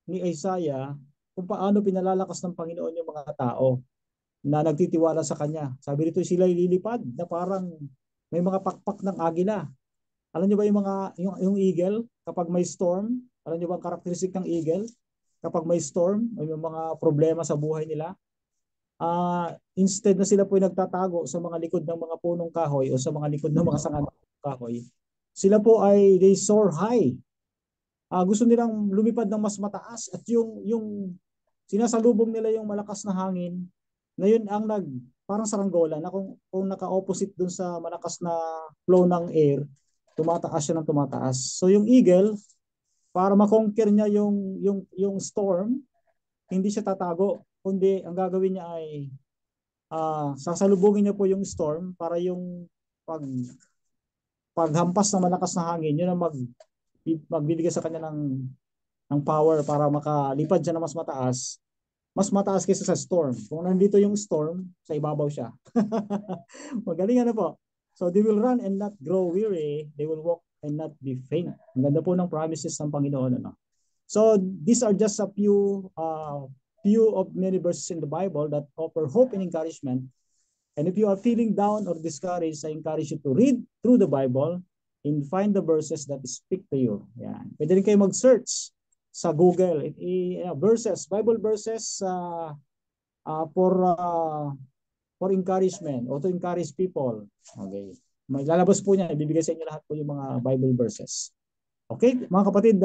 ni Isaiah kung paano pinalalakas ng Panginoon yung mga tao na nagtitiwala sa kanya? Sabi dito, sila lilipad na parang may mga pakpak ng agila. Alam niyo ba yung eagle kapag may storm? Alam niyo ba ang karakteristik ng eagle? Kapag may storm, may mga problema sa buhay nila, instead na sila po ay nagtatago sa mga likod ng mga punong kahoy o sa mga likod ng mga sanga ng kahoy, sila po ay they soar high. Gusto nilang lumipad ng mas mataas, at yung sinasalubong nila yung malakas na hangin na yun ang parang saranggola na kung naka-opposite dun sa malakas na flow ng air, tumataas siya ng tumataas. So yung eagle, para makonquer niya yung storm, hindi siya tatago, kundi ang gagawin niya ay sasalubungin niya po yung storm para yung paghampas ng malakas na hangin, yun ang magbibigay sa kanya ng power para makalipad siya na mas mataas kaysa sa storm. Kung nandito yung storm, sa ibabaw siya. Magaling po. So they will run and not grow weary, they will walk and not be faint. Ang ganda po ng promises ng Panginoon, ano? So these are just a few few of many verses in the Bible that offer hope and encouragement. And if you are feeling down or discouraged, I encourage you to read through the Bible and find the verses that speak to you. Yan. Pwede rin kayo mag-search sa Google. Verses, Bible verses for encouragement or to encourage people. Okay. May lalabas po niya, ibibigay sa inyo lahat po yung mga Bible verses. Okay, mga kapatid,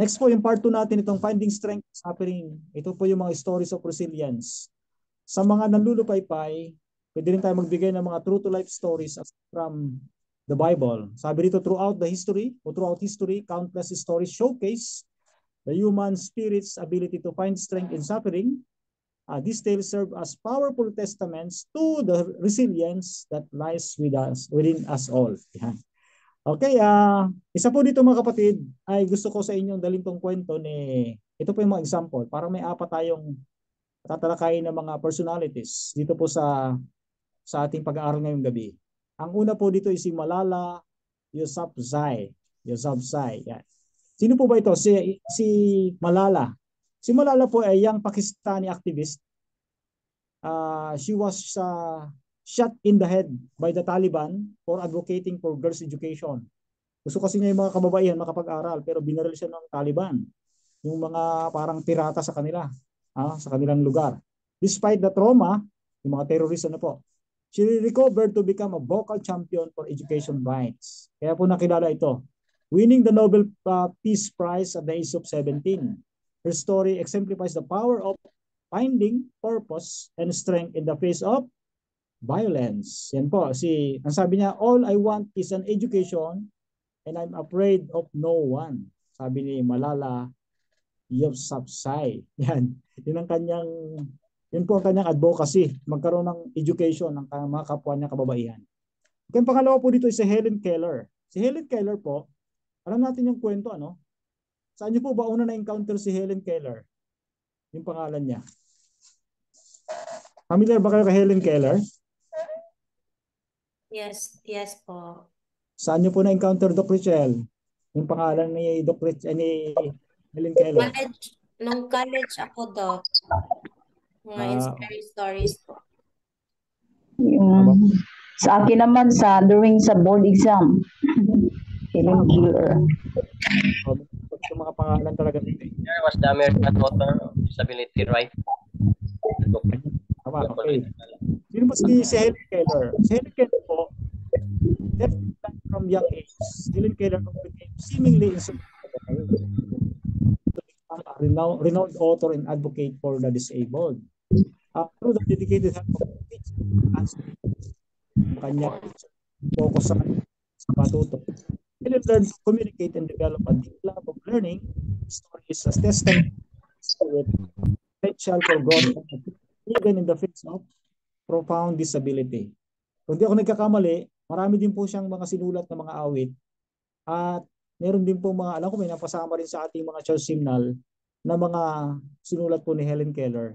next po yung part 2 natin, itong Finding Strength in Suffering. Ito po yung mga stories of resilience. Sa mga nanlulupaypay, pwede rin tayo magbigay ng mga true to life stories from the Bible. Sabi dito, throughout history, countless stories showcase the human spirit's ability to find strength in suffering. These tales serve as powerful testaments to the resilience that lies within us all. Yan. Okay, isa po dito mga kapatid, ay gusto ko sa inyong dalhin tong kwento ni, ito po yung mga example, parang may apat tayong tatalakayin ng mga personalities dito po sa ating pag-aaral ngayong gabi. Ang una po dito ay si Malala Yousafzai. Yan. Sino po ba ito? Si Malala. Si Malala po ay young Pakistani activist. She was shot in the head by the Taliban for advocating for girls' education. Gusto kasi niya yung mga kababaihan makapag-aral pero binaril siya ng Taliban. Yung mga parang pirata sa kanila, sa kanilang lugar. Despite the trauma, yung mga terrorist po, she recovered to become a vocal champion for education rights. Kaya po nakilala ito. Winning the Nobel Peace Prize at the age of 17. Her story exemplifies the power of finding purpose and strength in the face of violence. Yan po, ang sabi niya, all I want is an education and I'm afraid of no one. Sabi ni Malala Yousafzai. Yan. Yun po ang kanyang advocacy, magkaroon ng education ng mga kapwa niya kababaihan. Kaya pangalawa po dito ay si Helen Keller. Si Helen Keller po, alam natin yung kwento, ano? Saan niyo po ba una na-encounter si Helen Keller? Yung pangalan niya. Familiar ba kayo kay Helen Keller? Yes po. Saan niyo po na-encounter, Doc Richel? Yung pangalan ni ni Helen Keller. Nung college ako, Doc. Mga inspiring stories po. Sa akin naman during sa board exam. Helen Keller. Yung mga pangalan talaga dito. There was the American author of disability rights. Tama, okay. Sino ba si Helen Keller? Si Helen Keller po, from young age, Helen Keller became seemingly insurmountable to become a renowned author and advocate for the disabled. Through the dedicated help of kanya focus sa patuto. Helen learned to communicate and develop a deep love of learning. Story is a testament to potential for growth even in the face of profound disability. Kung di ako nagkakamali, marami din po siyang mga sinulat na mga awit at meron din po mga, alam ko may napasama rin sa ating mga church hymnal na mga sinulat po ni Helen Keller.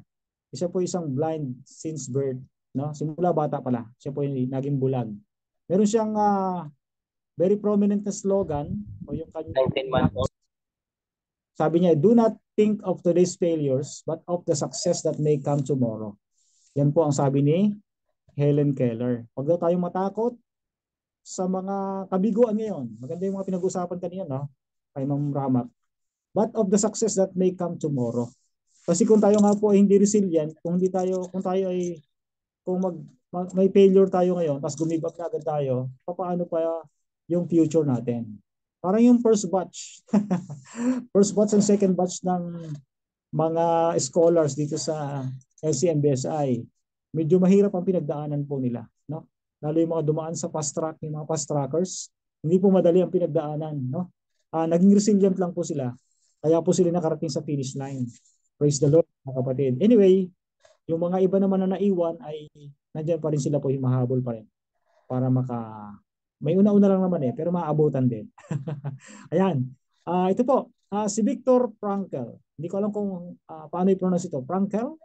Isa po isang blind since birth, no? Simula bata pala, siya po yung naging bulag. Meron siyang very prominent na slogan o yung kanyang 19 months old. Sabi niya, do not think of today's failures but of the success that may come tomorrow. Yan po ang sabi ni Helen Keller. Huwag daw tayong matakot sa mga kabiguan ngayon. Maganda yung mga pinag-usapan kanina, no? Kay Ma'am Ramat. But of the success that may come tomorrow. Kasi kung tayo nga po ay hindi resilient, kung may failure tayo ngayon, tapos gumig up na agad tayo, paano pa yung future natin? Parang yung first batch. First batch and second batch ng mga scholars dito sa LCMBSI. Medyo mahirap ang pinagdaanan po nila, no? Lalo yung mga dumaan sa fast track, yung mga fast trackers, hindi po madali ang pinagdaanan, no? Naging resilient lang po sila. Kaya po sila nakarating sa finish line. Praise the Lord, mga kapatid. Anyway, yung mga iba naman na naiwan ay nandiyan pa rin sila po, yung mahabol pa rin para may una-una lang naman pero maaabutan din. Ayan. Ito po, si Viktor Frankl. Hindi ko alam kung paano i-pronounce ito. Frankl?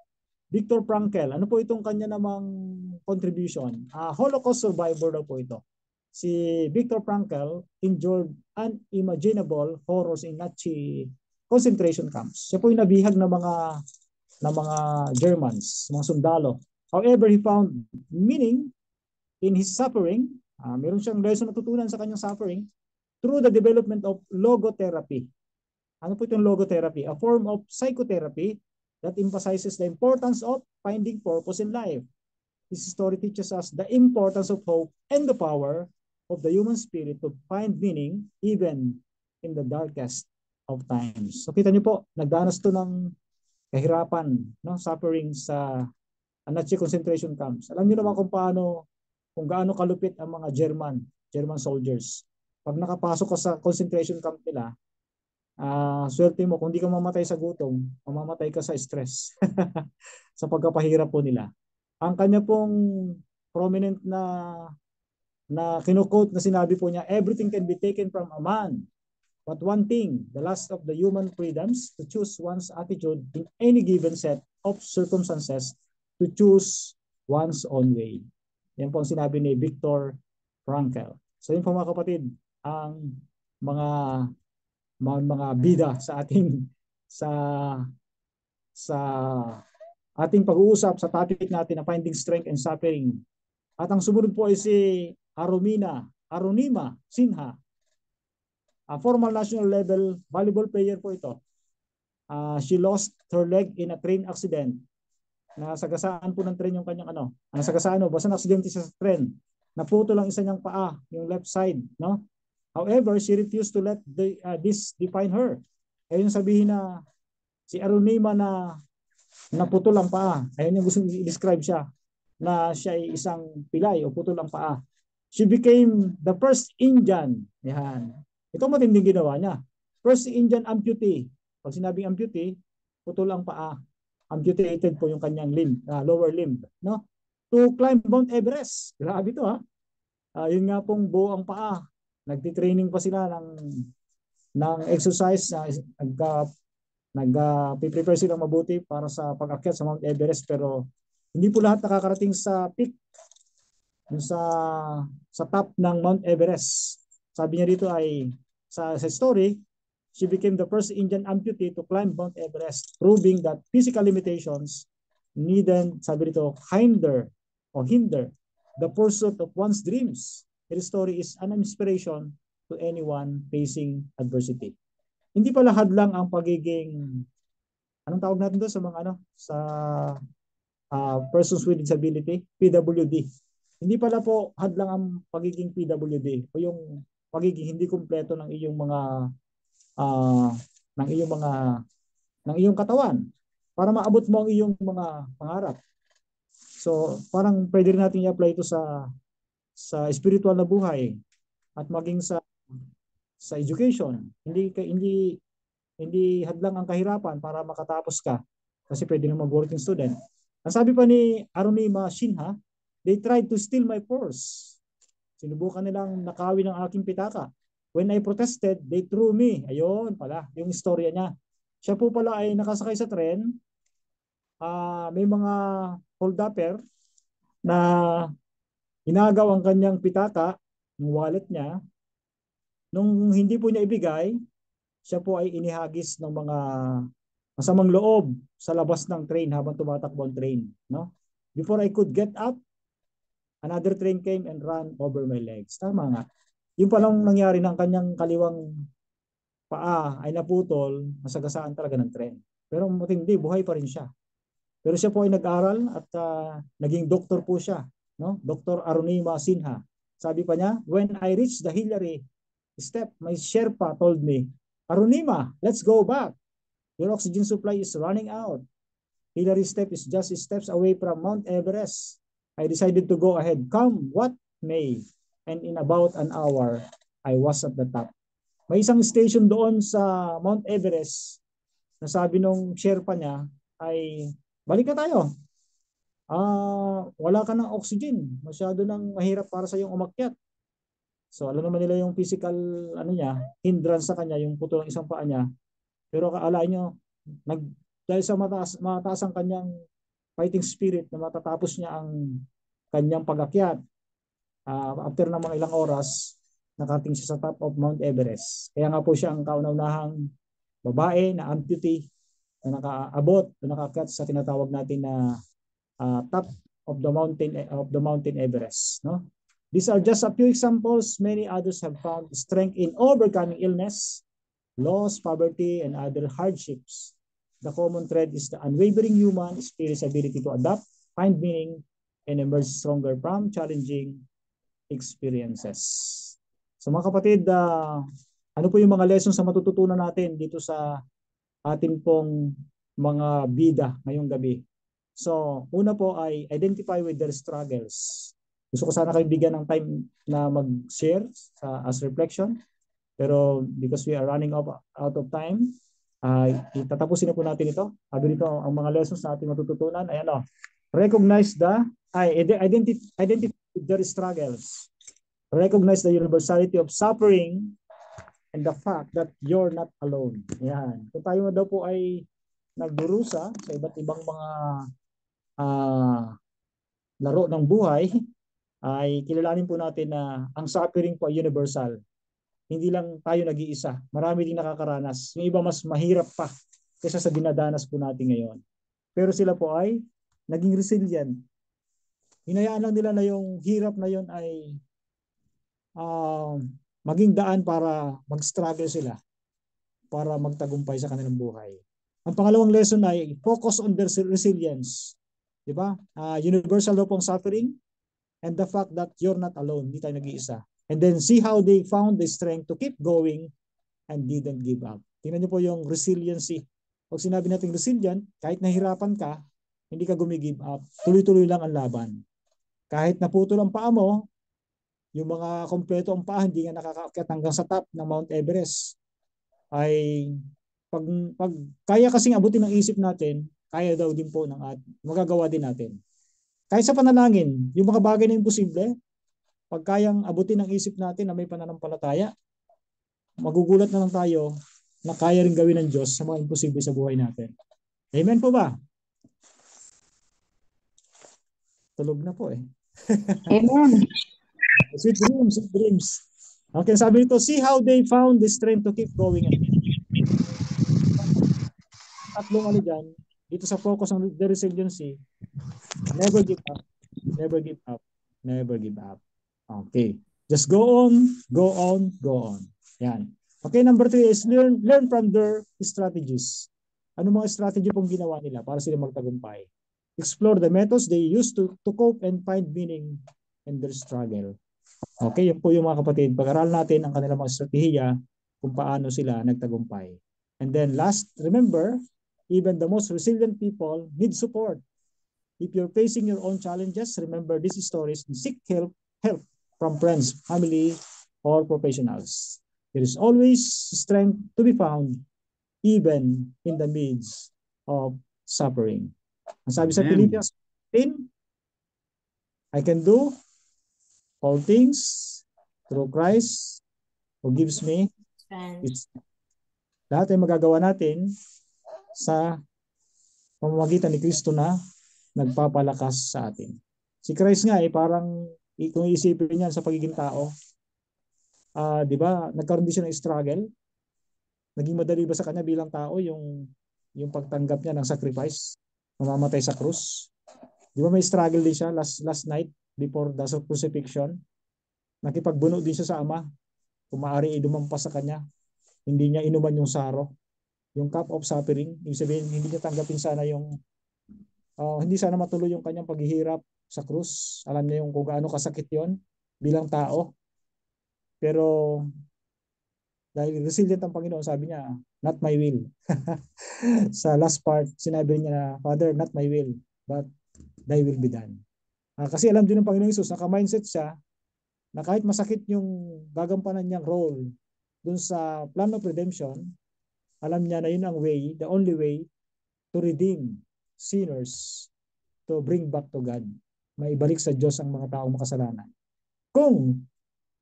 Viktor Frankl. Ano po itong kanya namang contribution? Holocaust survivor daw po ito. Si Viktor Frankl endured unimaginable horrors in Nazi concentration camps. Siya po yung nabihag ng mga Germans, mga sundalo. However, he found meaning in his suffering. Meron siyang lesson natutunan sa kanyang suffering through the development of logotherapy. Ano po itong logotherapy? A form of psychotherapy that emphasizes the importance of finding purpose in life. This story teaches us the importance of hope and the power of the human spirit to find meaning even in the darkest of times. So kita niyo po, nagdanas to ng kahirapan, no, suffering sa Nazi concentration camps. Alam niyo naman kung gaano kalupit ang mga German soldiers. Pag nakapasok ka sa concentration camp nila, swerte mo kung di ka mamatay sa gutom, mamamatay ka sa stress. Sa pagkapahirap po nila. Ang kanya pong prominent na kinukote na sinabi po niya, everything can be taken from a man. But one thing, the last of the human freedoms, to choose one's attitude in any given set of circumstances, to choose one's own way. Yan po ang sinabi ni Viktor Frankl. So yun po mga kapatid, ang mga bida sa ating sa ating pag-uusap sa topic natin na finding strength and suffering. At ang sumunod po ay si Arunima Sinha. A former national level volleyball player po ito. She lost her leg in a train accident. Nasagasaan po ng train yung kanyang nasagasaan basta na-aksidente siya sa train. Naputo lang isa niyang paa, yung left side, no? However, she refused to let this define her. Ayun sabihin na si Arunima na naputol ang paa. Ayun yung gusto i-describe siya na siya ay isang pilay o putol ang paa. She became the first Indian. Yan. Ito matinding ginawa niya. First Indian amputee. Pag sinabing amputee, putol ang paa. Amputated po yung kanyang limb, lower limb, no? To climb Mount Everest. Grabe ito yun nga pong buo ang paa. Nagti-training pa sila ng exercise nag-prepare silang mabuti para sa pag-akyat sa Mount Everest, pero hindi po lahat nakakarating sa peak, sa top ng Mount Everest. Sabi niya dito ay sa story, she became the first Indian amputee to climb Mount Everest, proving that physical limitations needn't, sabi dito, hinder the pursuit of one's dreams. Her story is an inspiration to anyone facing adversity. Hindi pala hadlang ang pagiging, anong tawag natin doon sa mga sa persons with disability, PWD. Hindi pala po hadlang ang pagiging PWD o yung pagiging hindi kumpleto ng iyong katawan para maabot mo ang iyong mga pangarap. So, parang pwede rin natin i-apply ito sa spiritual na buhay at maging sa education. Hindi hadlang ang kahirapan para makatapos ka kasi pwede na mag-working student. Ang sabi pa ni Arunima Sinha, they tried to steal my purse. Sinubukan nilang nakawin ang aking pitaka. When I protested, they threw me. Ayun pala, yung istorya niya. Siya po pala ay nakasakay sa tren. May mga hold-upper na inagaw ang kanyang pitaka, yung wallet niya. Nung hindi po niya ibigay, siya po ay inihagis ng mga masamang loob sa labas ng train habang tumatakbo ang train. No? Before I could get up, another train came and ran over my legs. Tama nga. Yung palang nangyari ng kanyang kaliwang paa ay naputol, nasagasaan talaga ng tren. Pero matindi, buhay pa rin siya. Pero siya po ay nag-aral at naging doktor po siya. No? Dr. Arunima Sinha. Sabi pa niya, when I reached the Hillary step, my Sherpa told me, Arunima, let's go back. Your oxygen supply is running out. Hillary step is just steps away from Mount Everest. I decided to go ahead, come what may. And in about an hour, I was at the top. May isang station doon sa Mount Everest na sabi nung Sherpa niya ay, balik na tayo. Wala ka ng oxygen. Masyado nang mahirap para sa iyong umakyat. So alam naman nila yung physical hindrance sa kanya, yung putol ng isang paa niya. Pero kaalain nyo, dahil sa mataas ang kanyang fighting spirit na matatapos niya ang kanyang pag-akyat. After ng mga ilang oras, nakarating siya sa top of Mount Everest. Kaya nga po siya ang kauna-unahang babae na amputee na nakaabot, na nakaakyat sa tinatawag natin na top of the mountain Everest, no? These are just a few examples. Many others have found strength in overcoming illness, loss, poverty, and other hardships. The common thread is the unwavering human spirit's ability to adapt, find meaning, and emerge stronger from challenging experiences. So mga kapatid, ano po yung mga lessons na matututunan natin dito sa ating pong mga bida ngayong gabi? So, una po ay identify with their struggles. Gusto ko sana kayo bigyan ng time na mag-share as reflection. Pero because we are running out of time, itatapusin na po natin ito. Sabi nito, ang mga lessons na ating matututunan ay ano? Recognize identify their struggles. Recognize the universality of suffering and the fact that you're not alone. Yan. Kung tayo daw po ay nagdurusa sa iba't ibang mga laro ng buhay, ay kilalanin po natin na ang suffering po ay universal. Hindi lang tayo nag-iisa. Marami ding nakakaranas. Yung iba mas mahirap pa kaysa sa dinadanas po natin ngayon. Pero sila po ay naging resilient. Hinayaan lang nila na yung hirap na yon ay maging daan para mag-struggle sila, para magtagumpay sa kanilang buhay. Ang pangalawang lesson ay focus on their resilience. Diba? Universal daw pong suffering and the fact that you're not alone. Hindi tayo nag-iisa. And then see how they found the strength to keep going and didn't give up. Tingnan niyo po yung resiliency. Pag sinabi natin resilient, kahit nahirapan ka, hindi ka gumigive up. Tuloy-tuloy lang ang laban. Kahit naputol ang paa mo, yung mga kompleto ang paa, hindi nga nakakaakyat hanggang sa top ng Mount Everest, ay pag kaya kasing abutin ng isip natin, kaya daw din po magagawa din natin. Kahit sa panalangin, yung mga bagay na imposible, pag kayang abutin ng isip natin na may pananampalataya, magugulat na lang tayo na kaya rin gawin ng Diyos sa mga imposible sa buhay natin. Amen po ba? Tulog na po eh. Amen. Sweet dreams, sweet dreams. Okay, sabi nito, see how they found the strength to keep going. Tatlong ano dyan, dito sa focus on the resiliency, never give up, never give up, never give up. Okay. Just go on, go on, go on. Yan. Okay, number 3 is learn from their strategies. Ano mga strategy pong ginawa nila para sila magtagumpay? Explore the methods they use to cope and find meaning in their struggle. Okay, yun po yung mga kapatid. Pag-aral natin ang kanilang mga strategiya kung paano sila nagtagumpay. And then last, remember, even the most resilient people need support. If you're facing your own challenges, remember these stories and seek help from friends, family, or professionals. There is always strength to be found even in the midst of suffering. Ang sabi sa Philippians 10, I can do all things through Christ who gives me its. Lahat ay magagawa natin sa pamamagitan ni Kristo na nagpapalakas sa atin. Si Christ nga ay parang kung iisipin niyan sa pagiging tao, di ba, nagkaroon din siya ng struggle. Naging madali ba sa kanya bilang tao yung pagtanggap niya ng sacrifice, mamamatay sa krus? Di ba may struggle din siya last night before the crucifixion? Nakipagbuno din siya sa Ama. Kung maaari idumampas sa kanya, hindi niya inuman yung saro, yung cup of suffering. Ibig sabihin, hindi niya tanggapin sana hindi sana matuloy yung kanyang paghihirap sa krus. Alam niya yung kung gaano kasakit yon bilang tao. Pero dahil resilient ang Panginoon, sabi niya, not my will. Sa last part, sinabi niya, Father, not my will, but thy will be done. Kasi alam din ng Panginoon Jesus, naka-mindset siya na kahit masakit yung gagampanan niyang role dun sa plan of redemption, alam niya na yun ang way, the only way to redeem sinners, to bring back to God. Maibalik sa Diyos ang mga taong makasalanan. Kung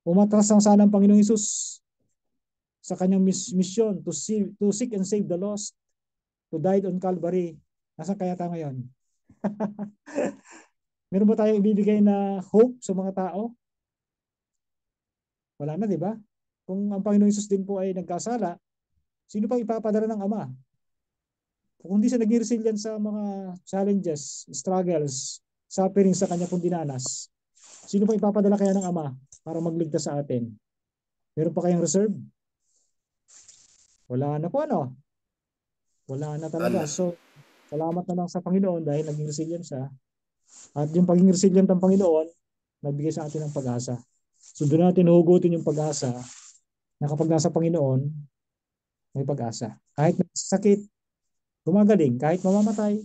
umatras ang sana ang Panginoong Hesus sa kanyang mission to seek and save the lost, to die on Calvary, nasa kaya tayo ngayon? Meron ba tayong ibibigay na hope sa mga tao? Wala na, di ba? Kung ang Panginoong Hesus din po ay nagkasala, Sino pang ipapadala ng Ama? Kung hindi siya naging resilient sa mga challenges, struggles, suffering sa kanya pong dinanas, sino pang ipapadala kaya ng Ama para magligtas sa atin? Meron pa kayang reserve? Wala na po, ano? Wala na talaga. So, salamat na lang sa Panginoon dahil naging resilient siya. At yung pagiging resilient ng Panginoon, nagbigay sa atin ng pag-asa. So, doon natin hugutin yung pag-asa na kapag nasa Panginoon, may pag-asa. Kahit may sakit, gumagaling. Kahit mamamatay,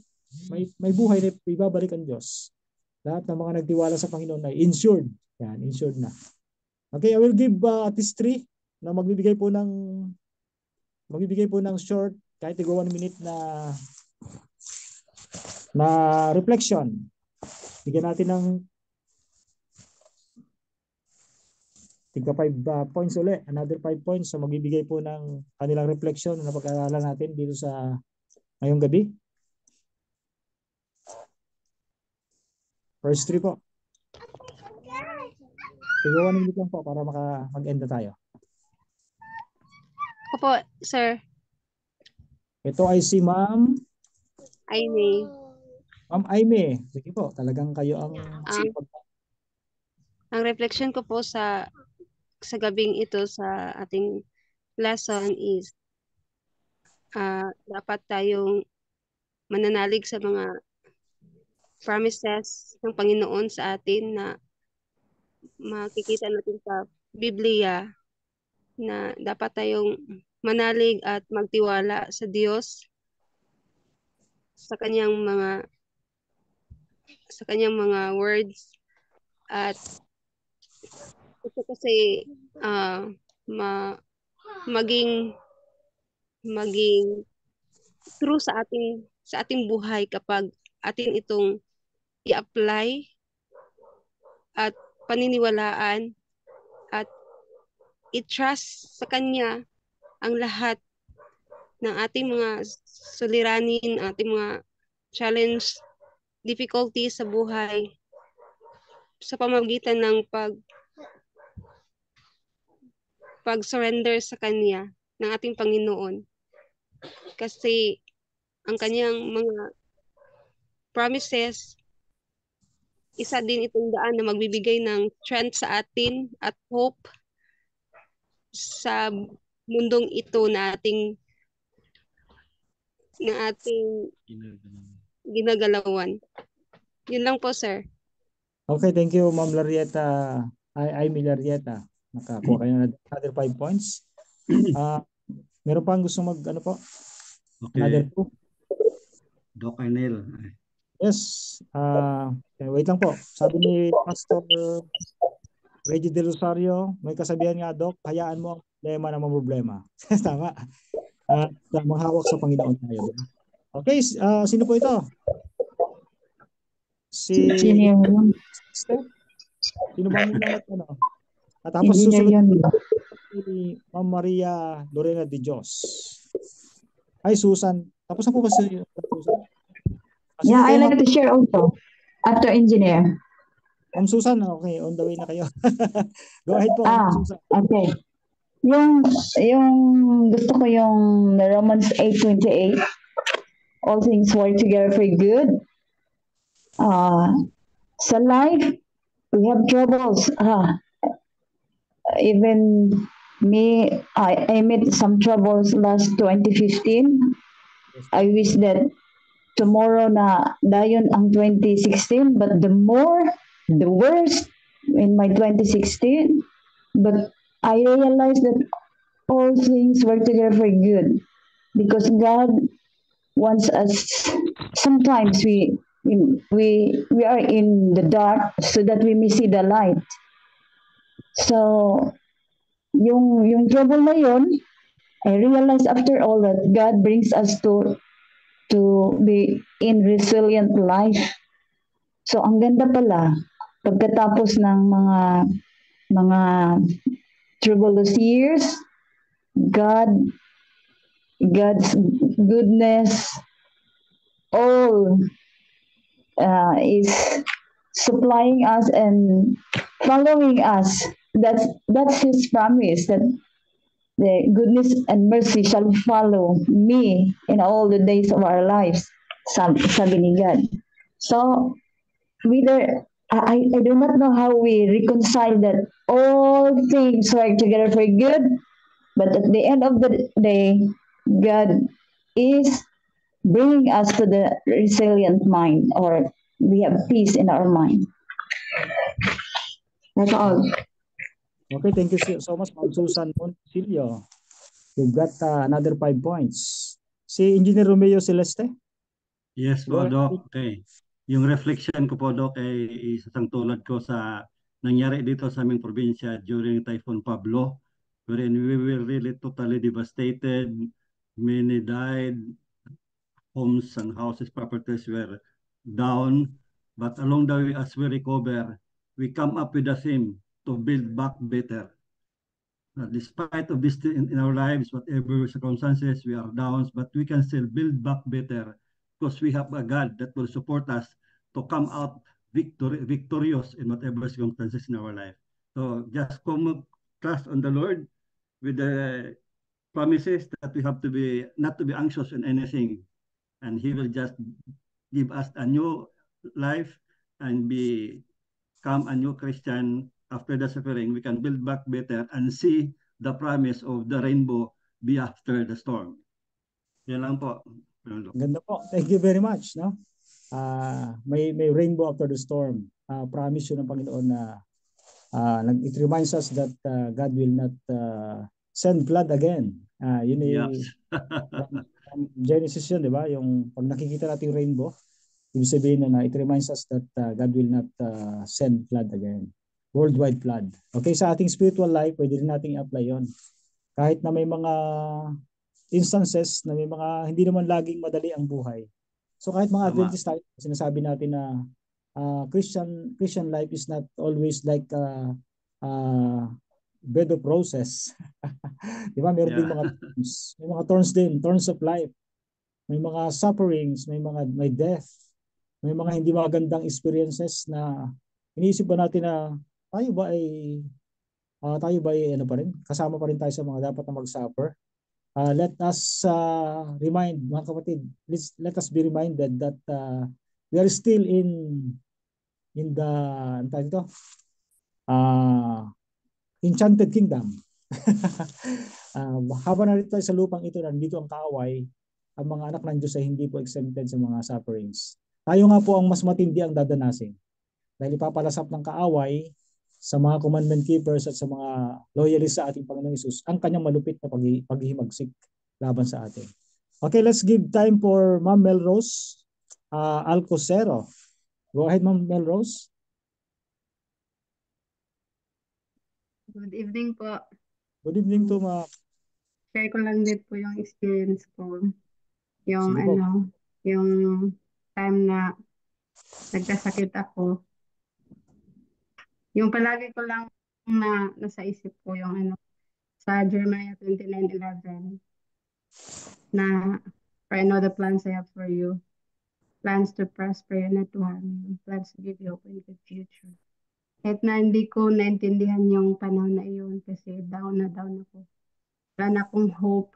may buhay na ibabalik ang Diyos. Lahat ng mga nagtiwala sa Panginoon ay insured. Yan, insured na. Okay, I will give at least 3 na magbibigay po ng short, kahit 1 minute na reflection. Bigyan natin ng tigpa 5 points ulit, another 5 points. So magbibigay po ng kanilang reflection na pag-aaralan natin dito sa ngayong gabi. First 3 po. Tigpa 1 minute lang po para mag-end na tayo. Opo, sir. Ito ay si Ma'am Aimee. Ma'am Aimee. Sige po, talagang kayo ang Ang reflection ko po sa gabing ito sa ating lesson is dapat tayong mananalig sa mga promises ng Panginoon sa atin na makikita natin sa Biblia, na dapat tayong manalig at magtiwala sa Diyos sa kanyang mga words. At ito kasi maging true sa ating buhay kapag atin itong i-apply at paniniwalaan at i-trust sa Kanya ang lahat ng ating mga suliranin, ating mga challenge, difficulties sa buhay sa pamamagitan ng pag-surrender sa Kanya ng ating Panginoon. Kasi ang Kanyang mga promises, isa din itong daan na magbibigay ng strength sa atin at hope sa mundong ito na ating ginagalawan. Yun lang po, sir. Okay, thank you, Ma'am Larieta. Aimee Larieta. Nakakuha kayo ng another 5 points. Meron pang gusto ano po? Okay. Another 2. Doc Arnel. Yes. Wait lang po. Sabi ni Pastor Reggie De Rosario, may kasabihan nga, Doc, hayaan mo ang problema na problema. Tama. Manghawak sa Panginoon tayo. Okay, sino po ito? Si Sino ba muna ano? At tapos susunod si Ma'am Maria Lorena de Dios. Ay, Susan. Tapos na po ba si Susan? Yeah, I like to share also. After engineer. Ma'am Susan, okay. On the way na kayo. Go ahead po, Susan. Okay. Yung gusto ko yung Romans 8:28. All things work together for good. Sa life, we have troubles. Even me, I met some troubles last 2015. I wish that tomorrow na dayon ang 2016, but the worst in my 2016. But I realized that all things work together for good because God wants us. Sometimes we are in the dark so that we may see the light. So yung trouble na yun, I realized after all that God brings us to be in resilient life. So ang ganda pala pagkatapos ng mga troublous years, God's goodness all is supplying us and following us. That's His promise that The goodness and mercy shall follow me in all the days of our lives, sabi ni God. So, whether I do not know how we reconcile that all things work together for good, but at the end of the day, God is bringing us to the resilient mind, or we have peace in our mind. That's all. Okay, thank you so much, Ma'am Susan Montillo. You've got another 5 points. Si Engineer Romeo Celeste? Yes Go po, ahead. Doc. Okay. Yung reflection ko po, Doc, ay isang tulad ko sa nangyari dito sa aming probinsya during Typhoon Pablo, wherein we were really totally devastated. Many died. Homes and houses, properties were down. But along the way, as we recover, we come up with a theme to build back better. Despite of this in our lives, whatever circumstances, we are down, but we can still build back better because we have a God that will support us to come out victorious in whatever circumstances in our life. So just come trust on the Lord with the promises that we have to be not to be anxious in anything, and He will just give us a new life and become a new Christian. After the suffering, we can build back better and see the promise of the rainbow be after the storm. Yan lang po. Ganda po. Thank you very much. No? May rainbow after the storm. Promise yun ng Panginoon na it reminds us that God will not send flood again. Yun Yes. from Genesis yun, di ba? Yung pag nakikita natin yung rainbow, ibig sabihin na it reminds us that God will not send flood again. Worldwide flood. Okay, sa ating spiritual life, pwede rin natin i-apply yun. Kahit na may mga instances na may mga hindi naman laging madali ang buhay. So kahit mga Adventist tayo, sinasabi natin na Christian life is not always like bed of roses. Di ba? Meron ding mga thorns. May mga thorns din, thorns of life. May mga sufferings, may death. May mga hindi magandang experiences na iniisip ba natin na tayo ba ay ano pa rin? Kasama pa rin tayo sa mga dapat na mag-suffer. Let us remind, mga kapatid, let us be reminded that we are still in the enchanted kingdom. Habang narito tayo sa lupang ito, nandito ang kaaway, ang mga anak ng Diyos ay hindi po exempted sa mga sufferings. Tayo nga po ang mas matindi ang dadanasin. Dahil ipapalasap ng kaaway sa mga commandment keepers at sa mga loyalists sa ating Panginoong Hesus ang kanyang malupit na paghihimagsik laban sa atin. Okay, let's give time for Ma'am Melrose Alcosero. Go ahead, Ma'am Melrose. Good evening po. Good evening to Ma'am. Share ko lang din po yung experience ko. Yung Sige po. yung time na nagkasakit ako. Yung palagi ko lang na nasa isip ko yung sa Jeremiah 29:11 na for I know the plans I have for you. Plans to prosper you, not to harm you. Plans to give you hope in the future. Kahit na hindi ko naintindihan yung panahon na iyon kasi down na down ako. Wala na akong hope.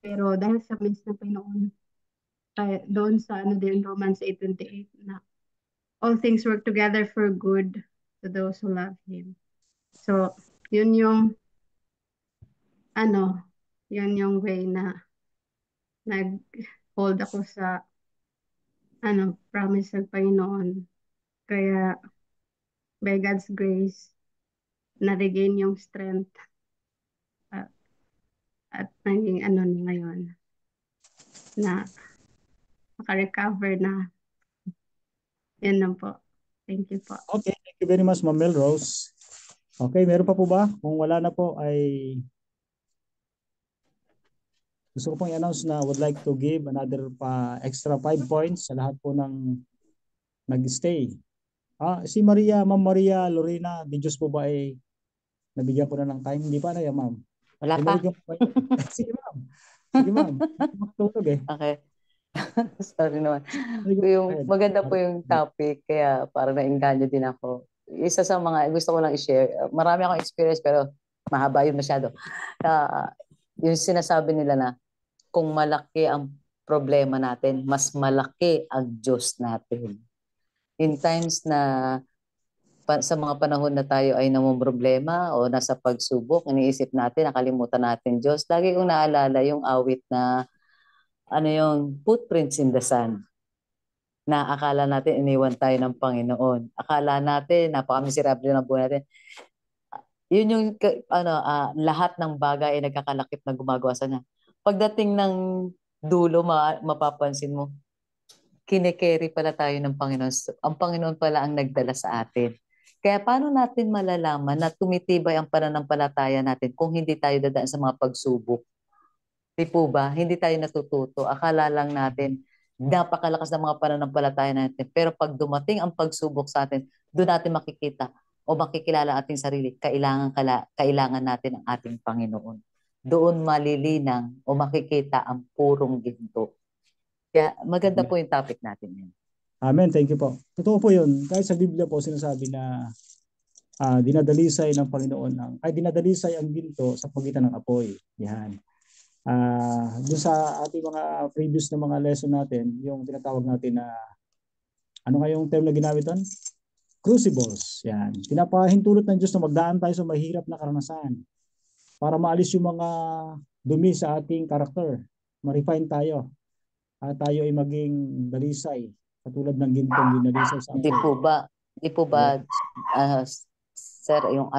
Pero dahil sa miss na Panginoon, doon sa din Romans 8:28 na all things work together for good to those who love Him. So, yun yung way na nag-hold ako sa promise ng Panginoon. Kaya by God's grace, na-regain yung strength at naging ngayon na maka-recover na. Yan lang po. Thank you po. Okay, thank you very much, Ma'am Melrose. Okay, meron pa po ba? Kung wala na po ay gusto ko pong i-announce na would like to give another extra 5 points sa lahat po ng nag-stay. Si Ma'am Maria Lorena, di Diyos po ba ay nabigyan ko na ng time? Hindi pa na yan, ma'am. Wala pa. Sige, ma'am. Sige, ma'am. Matulog eh. Okay. Sorry naman. Maganda po yung topic, kaya parang nainganyo din ako. Isa sa mga gusto ko lang i-share. Marami akong experience pero mahaba yun masyado. Yung sinasabi nila na kung malaki ang problema natin, mas malaki ang Diyos natin. In times na sa mga panahon na tayo ay namumroblema o nasa pagsubok, iniisip natin, nakalimutan natin Diyos. Lagi kong naalala yung awit na ano yung footprints in the sand, na akala natin iniwan tayo ng Panginoon. Akala natin napakamiserable ng buhay natin. Yun yung lahat ng bagay ay nagkakalakip na gumagawa sa niya. Pagdating ng dulo, mapapansin mo, kine-carry pala tayo ng Panginoon. Ang Panginoon pala ang nagdala sa atin. Kaya paano natin malalaman na tumitibay ang pananampalataya natin kung hindi tayo dadaan sa mga pagsubok? Di po ba? Hindi tayo natututo. Akala lang natin, napakalakas ng mga pananampalataya natin. Pero pag dumating ang pagsubok sa atin, doon natin makikita o makikilala ating sarili, kailangan natin ang ating Panginoon. Doon malilinang o makikita ang purong ginto. Kaya maganda po yung topic natin yan. Amen, thank you po. Totoo po yun. Kahit sa Biblia po sinasabi na dinadalisay ng Panginoon dinadalisay ang ginto sa pagitan ng apoy. Yan. Doon sa ating mga previous na mga lesson natin, yung tinatawag natin na ano kayong term na ginamit doon? Crucibles. Yan. Pinapahintulot ng Diyos na magdaan tayo sa mahirap na karanasan para maalis yung mga dumi sa ating karakter. Ma-refine tayo. Tayo ay maging dalisay katulad ng gintong dinalisay sa apoy. Di po ba, sir, yung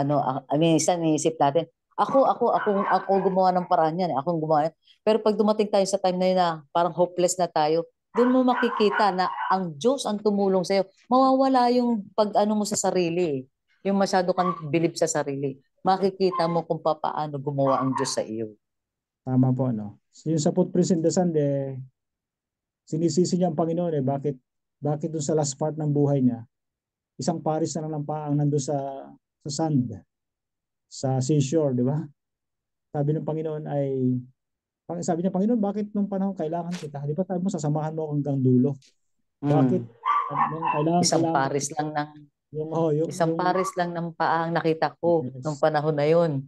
minsan iniisip natin, ako gumawa ng paraan yan. Ako gumawa yan. Pero pag dumating tayo sa time na yun na parang hopeless na tayo, doon mo makikita na ang Diyos ang tumulong sa'yo. Mawawala yung pag-ano mo sa sarili. Yung masyado kang bilib sa sarili. Makikita mo kung paano gumawa ang Diyos sa iyo. Tama po, no? Yung sa footprints in the sand, sinisisi niya ang Panginoon, bakit doon sa last part ng buhay niya, isang paris na lang ng paang nandun sa sand, sa seashore, di ba? Sabi niya, Panginoon, bakit nung panahon kailangan kita? Di ba sabi mo, sasamahan mo hanggang dulo? Bakit? Isang paris lang ng paang nakita ko nung panahon na yun.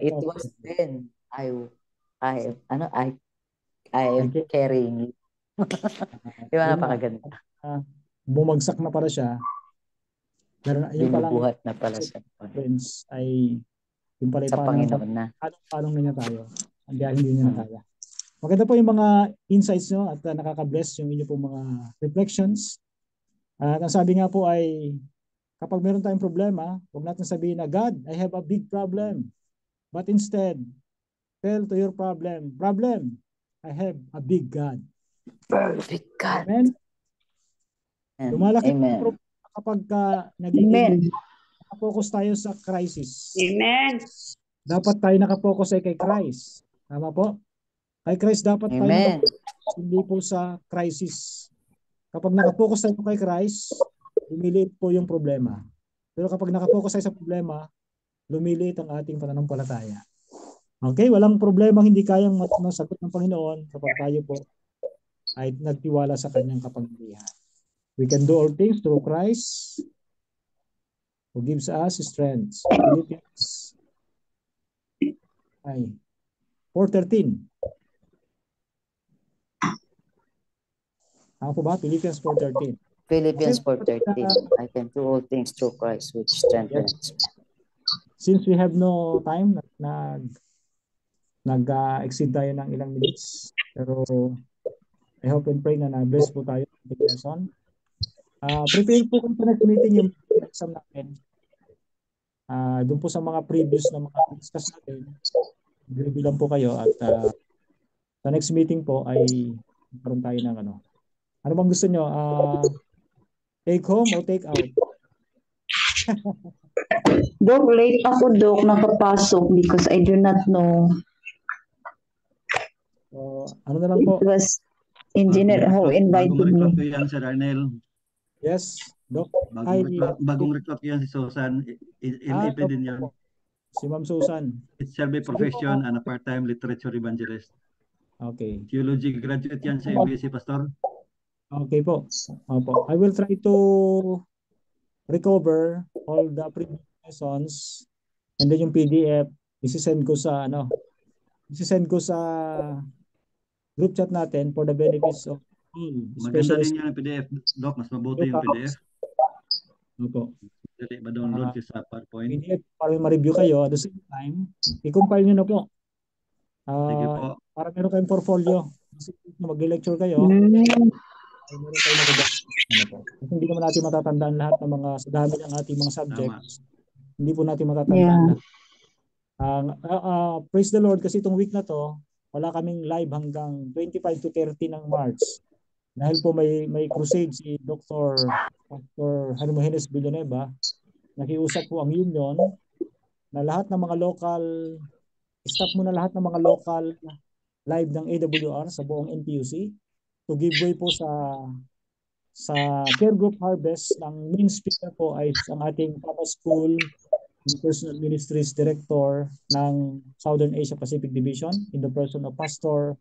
It was then I am carrying it. Di ba napakaganda? Bumagsak na pala siya. Binubuhat na pala siya. Friends ay yung pala sa Panginoon na. Anong na niya tayo? Hindi niya na kaya. Maganda po yung mga insights nyo at nakaka-bless yung inyo pong mga reflections. At ang sabi nga po ay kapag meron tayong problema, huwag natin sabihin na, God, I have a big problem. But instead, tell to your problem, I have a big God. Big God. Amen? Lumalaki ang problema kapag naka-focus tayo sa crisis. Amen. Dapat tayo naka-focus ay kay Christ. Tama po? Kay Christ dapat tayo naka-focus, hindi po sa crisis. Kapag naka-focus tayo kay Christ, lumiliit po yung problema. Pero kapag naka-focus tayo sa problema, lumiliit ang ating pananampalataya. Okay, walang problema hindi kayang masagot ng Panginoon kapag tayo po ay nagtiwala sa kanyang kapangyarihan. We can do all things through Christ who gives us strength. Philippians 4:13. Ako ba? Philippians 4:13. Philippians 4:13. I can do all things through Christ which strengthens me. Since we have no time, nag-exceed tayo ng ilang minutes. Pero I hope and pray na na-bless po tayo sa lesson. Prepare po kung sa next meeting yung exam natin. Doon po sa mga previous na mga discuss natin, bilang po kayo at sa next meeting po ay magkaroon tayo ng ano. Ano bang gusto nyo? Take home o take out? Dok, late ako, Dok, nakapasok because I do not know. So, ano na lang po? It was engineer who invited me. Yan, Sir Arnel. Yes, Dok. Bagong recruit yan si Susan. LEP din yan. Si Ma'am Susan. It shall be profession and a part-time literature evangelist. Okay. Theology graduate yan sa MBC, Pastor. Okay po. Opo. I will try to recover all the previous lessons And then yung PDF, isisend ko sa group chat natin for the benefits of all, Maganda especially din yung PDF, Doc. Mas mabuti yung PDF. Opo. Dali ma-download sa PowerPoint. PDF para ma-review kayo at the same time, i-compile nyo na po. Sige po. Para meron kayong portfolio. Kasi mag-lecture kayo, ay meron kayo maganda. Kasi hindi naman natin matatandaan lahat ng mga, sa dami ng ating mga subjects. Hindi po natin matatandaan lahat. Praise the Lord kasi itong week na to, wala kaming live hanggang 25 to 30 ng March. Dahil po may crusade si Dr. Hermogenes Villanueva, nakiusap po ang union na lahat ng mga local, stop muna lahat ng mga local live ng AWR sa buong NPUC to give way po sa care group harvest. Ng main speaker po ay ang ating Papa School and Personal Ministries Director ng Southern Asia Pacific Division in the person of Pastor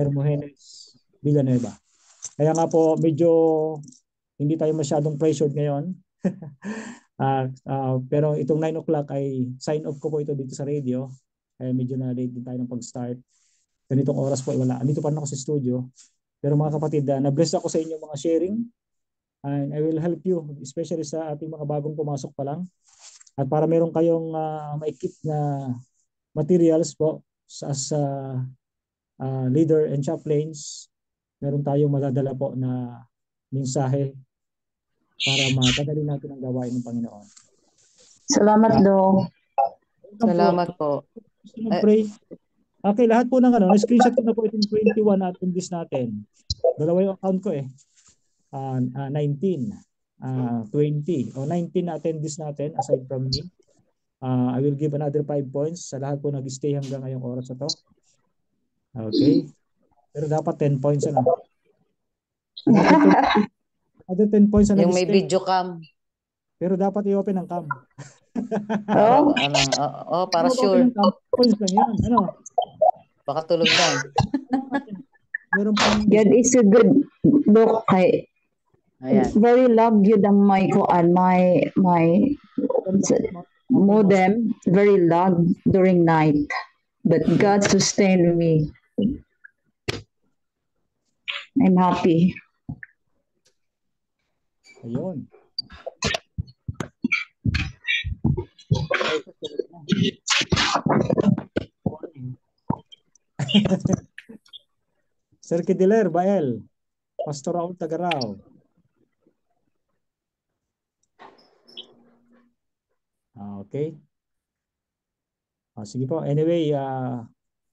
Hermogenes Villanueva. Kaya nga po medyo hindi tayo masyadong pressured ngayon. Pero itong 9 o'clock ay sign off ko po ito dito sa radio. Kaya medyo na late din tayo ng pag-start. Ganitong oras po ay wala. Andito pa rin ako sa studio. Pero mga kapatid, na-bless ako sa inyong mga sharing. And I will help you, especially sa ating mga bagong pumasok pa lang. At para meron kayong maikip na materials po as leader and chaplains, meron tayong madadala po na mensahe para matagalin natin ang gawain ng Panginoon. Salamat do. Salamat po. Pray. Okay, lahat po ng na-screenshot ko na po itong 21 attendees natin. Dalawa yung account ko 19, 20 o 19 na attendees natin aside from me. I will give another 5 points sa lahat po nag-stay hanggang ngayong oras na to. Okay. Pero dapat 10 points Another 10 points na yung may video cam. Pero dapat i-open ang cam. Para sure. Points lang yan. Baka tulog na. God is a good look. Very loud yun ang my modem. Very loud during night. But God sustained me. I'm happy. Ayun. Sir Kidiler, Bael, Pastor Raul Tagarao. Okay. Sige po. Anyway,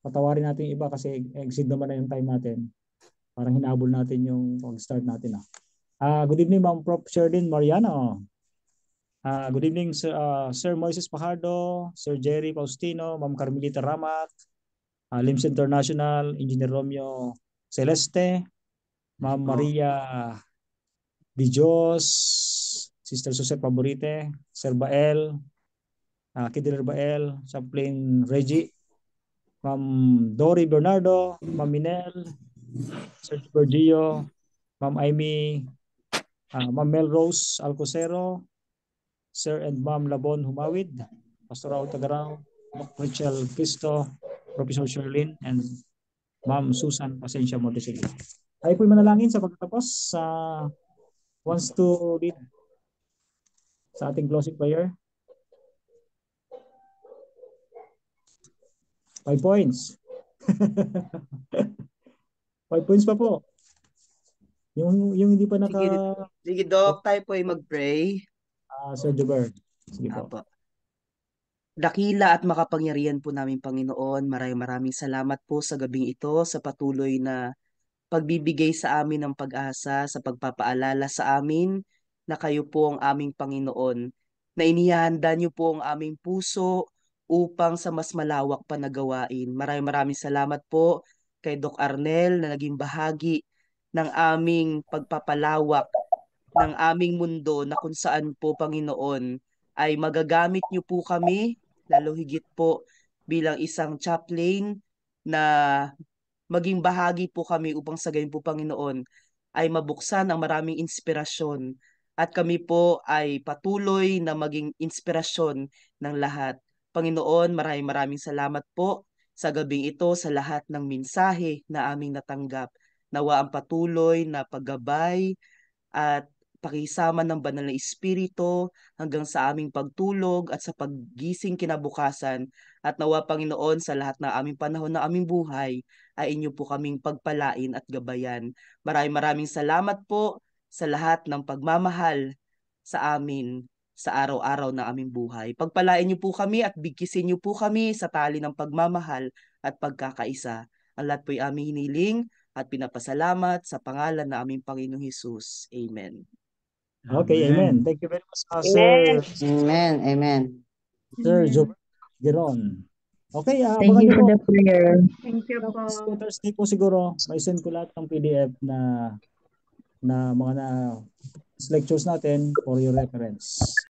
patawarin natin yung iba kasi exceed naman na yung time natin. Parang hinabol natin yung pag-start natin. Good evening, Ma'am Prof. Sherlyn Mariano. Good evening, Sir Moises Pajardo, Sir Jerry Faustino, Ma'am Carmelita Ramat, LIMS International, Engineer Romeo Celeste, Ma'am Maria Dijos, Sister Joseph Paborite, Sir Bael, Kidiler Bael, Chaplain Reggie, Ma'am Dory Bernardo, Ma'am Minel, Sir Bergio, Ma'am Amy, Ma'am Melrose Alcosero, Sir and Ma'am Labon Humawid, Pastor Raul Tagarao, Rachel Cristo, Professor Sherlyn, and Ma'am Susan Pasensya Mordesili. Tayo po'y manalangin sa pagtatapos. Wants to lead sa ating closing prayer? 5 points. 5 points pa po. Yung hindi pa Sige, Doc, tayo po ay mag-pray. Sir Jobert. Sige po. Apo. Dakila at makapangyarihan po namin Panginoon, maraming salamat po sa gabing ito sa patuloy na pagbibigay sa amin ng pag-asa, sa pagpapaalala sa amin na kayo po ang aming Panginoon, na inihahanda niyo po ang aming puso upang sa mas malawak pa na gawain. Maraming salamat po kay Doc Arnel na naging bahagi ng aming pagpapalawak ng aming mundo na kung saan po, Panginoon, ay magagamit niyo po kami, lalo higit po bilang isang chaplain na maging bahagi po kami upang sa gayon po, Panginoon, ay mabuksan ang maraming inspirasyon at kami po ay patuloy na maging inspirasyon ng lahat. Panginoon, maraming salamat po sa gabing ito sa lahat ng mensahe na aming natanggap. Nawa ang patuloy na paggabay at pakisama ng banal na Espiritu hanggang sa aming pagtulog at sa paggising kinabukasan. At nawa, Panginoon, sa lahat ng aming panahon na aming buhay, ay inyo po kaming pagpalain at gabayan. Maraming salamat po sa lahat ng pagmamahal sa amin sa araw-araw na aming buhay. Pagpalain niyo po kami at bigkisin niyo po kami sa tali ng pagmamahal at pagkakaisa. Ang lahat po'y aming hiniling at pinapasalamat sa pangalan na aming Panginoong Hesus. Amen. Okay, amen. Thank you very much, Amen. Sir. Amen. Amen. Sir Geron. Okay, Thank abangan you niyo for po. the prayer. Thank you po. Next Thursday po siguro, may send ko lahat ng PDF na mga lectures natin for your reference.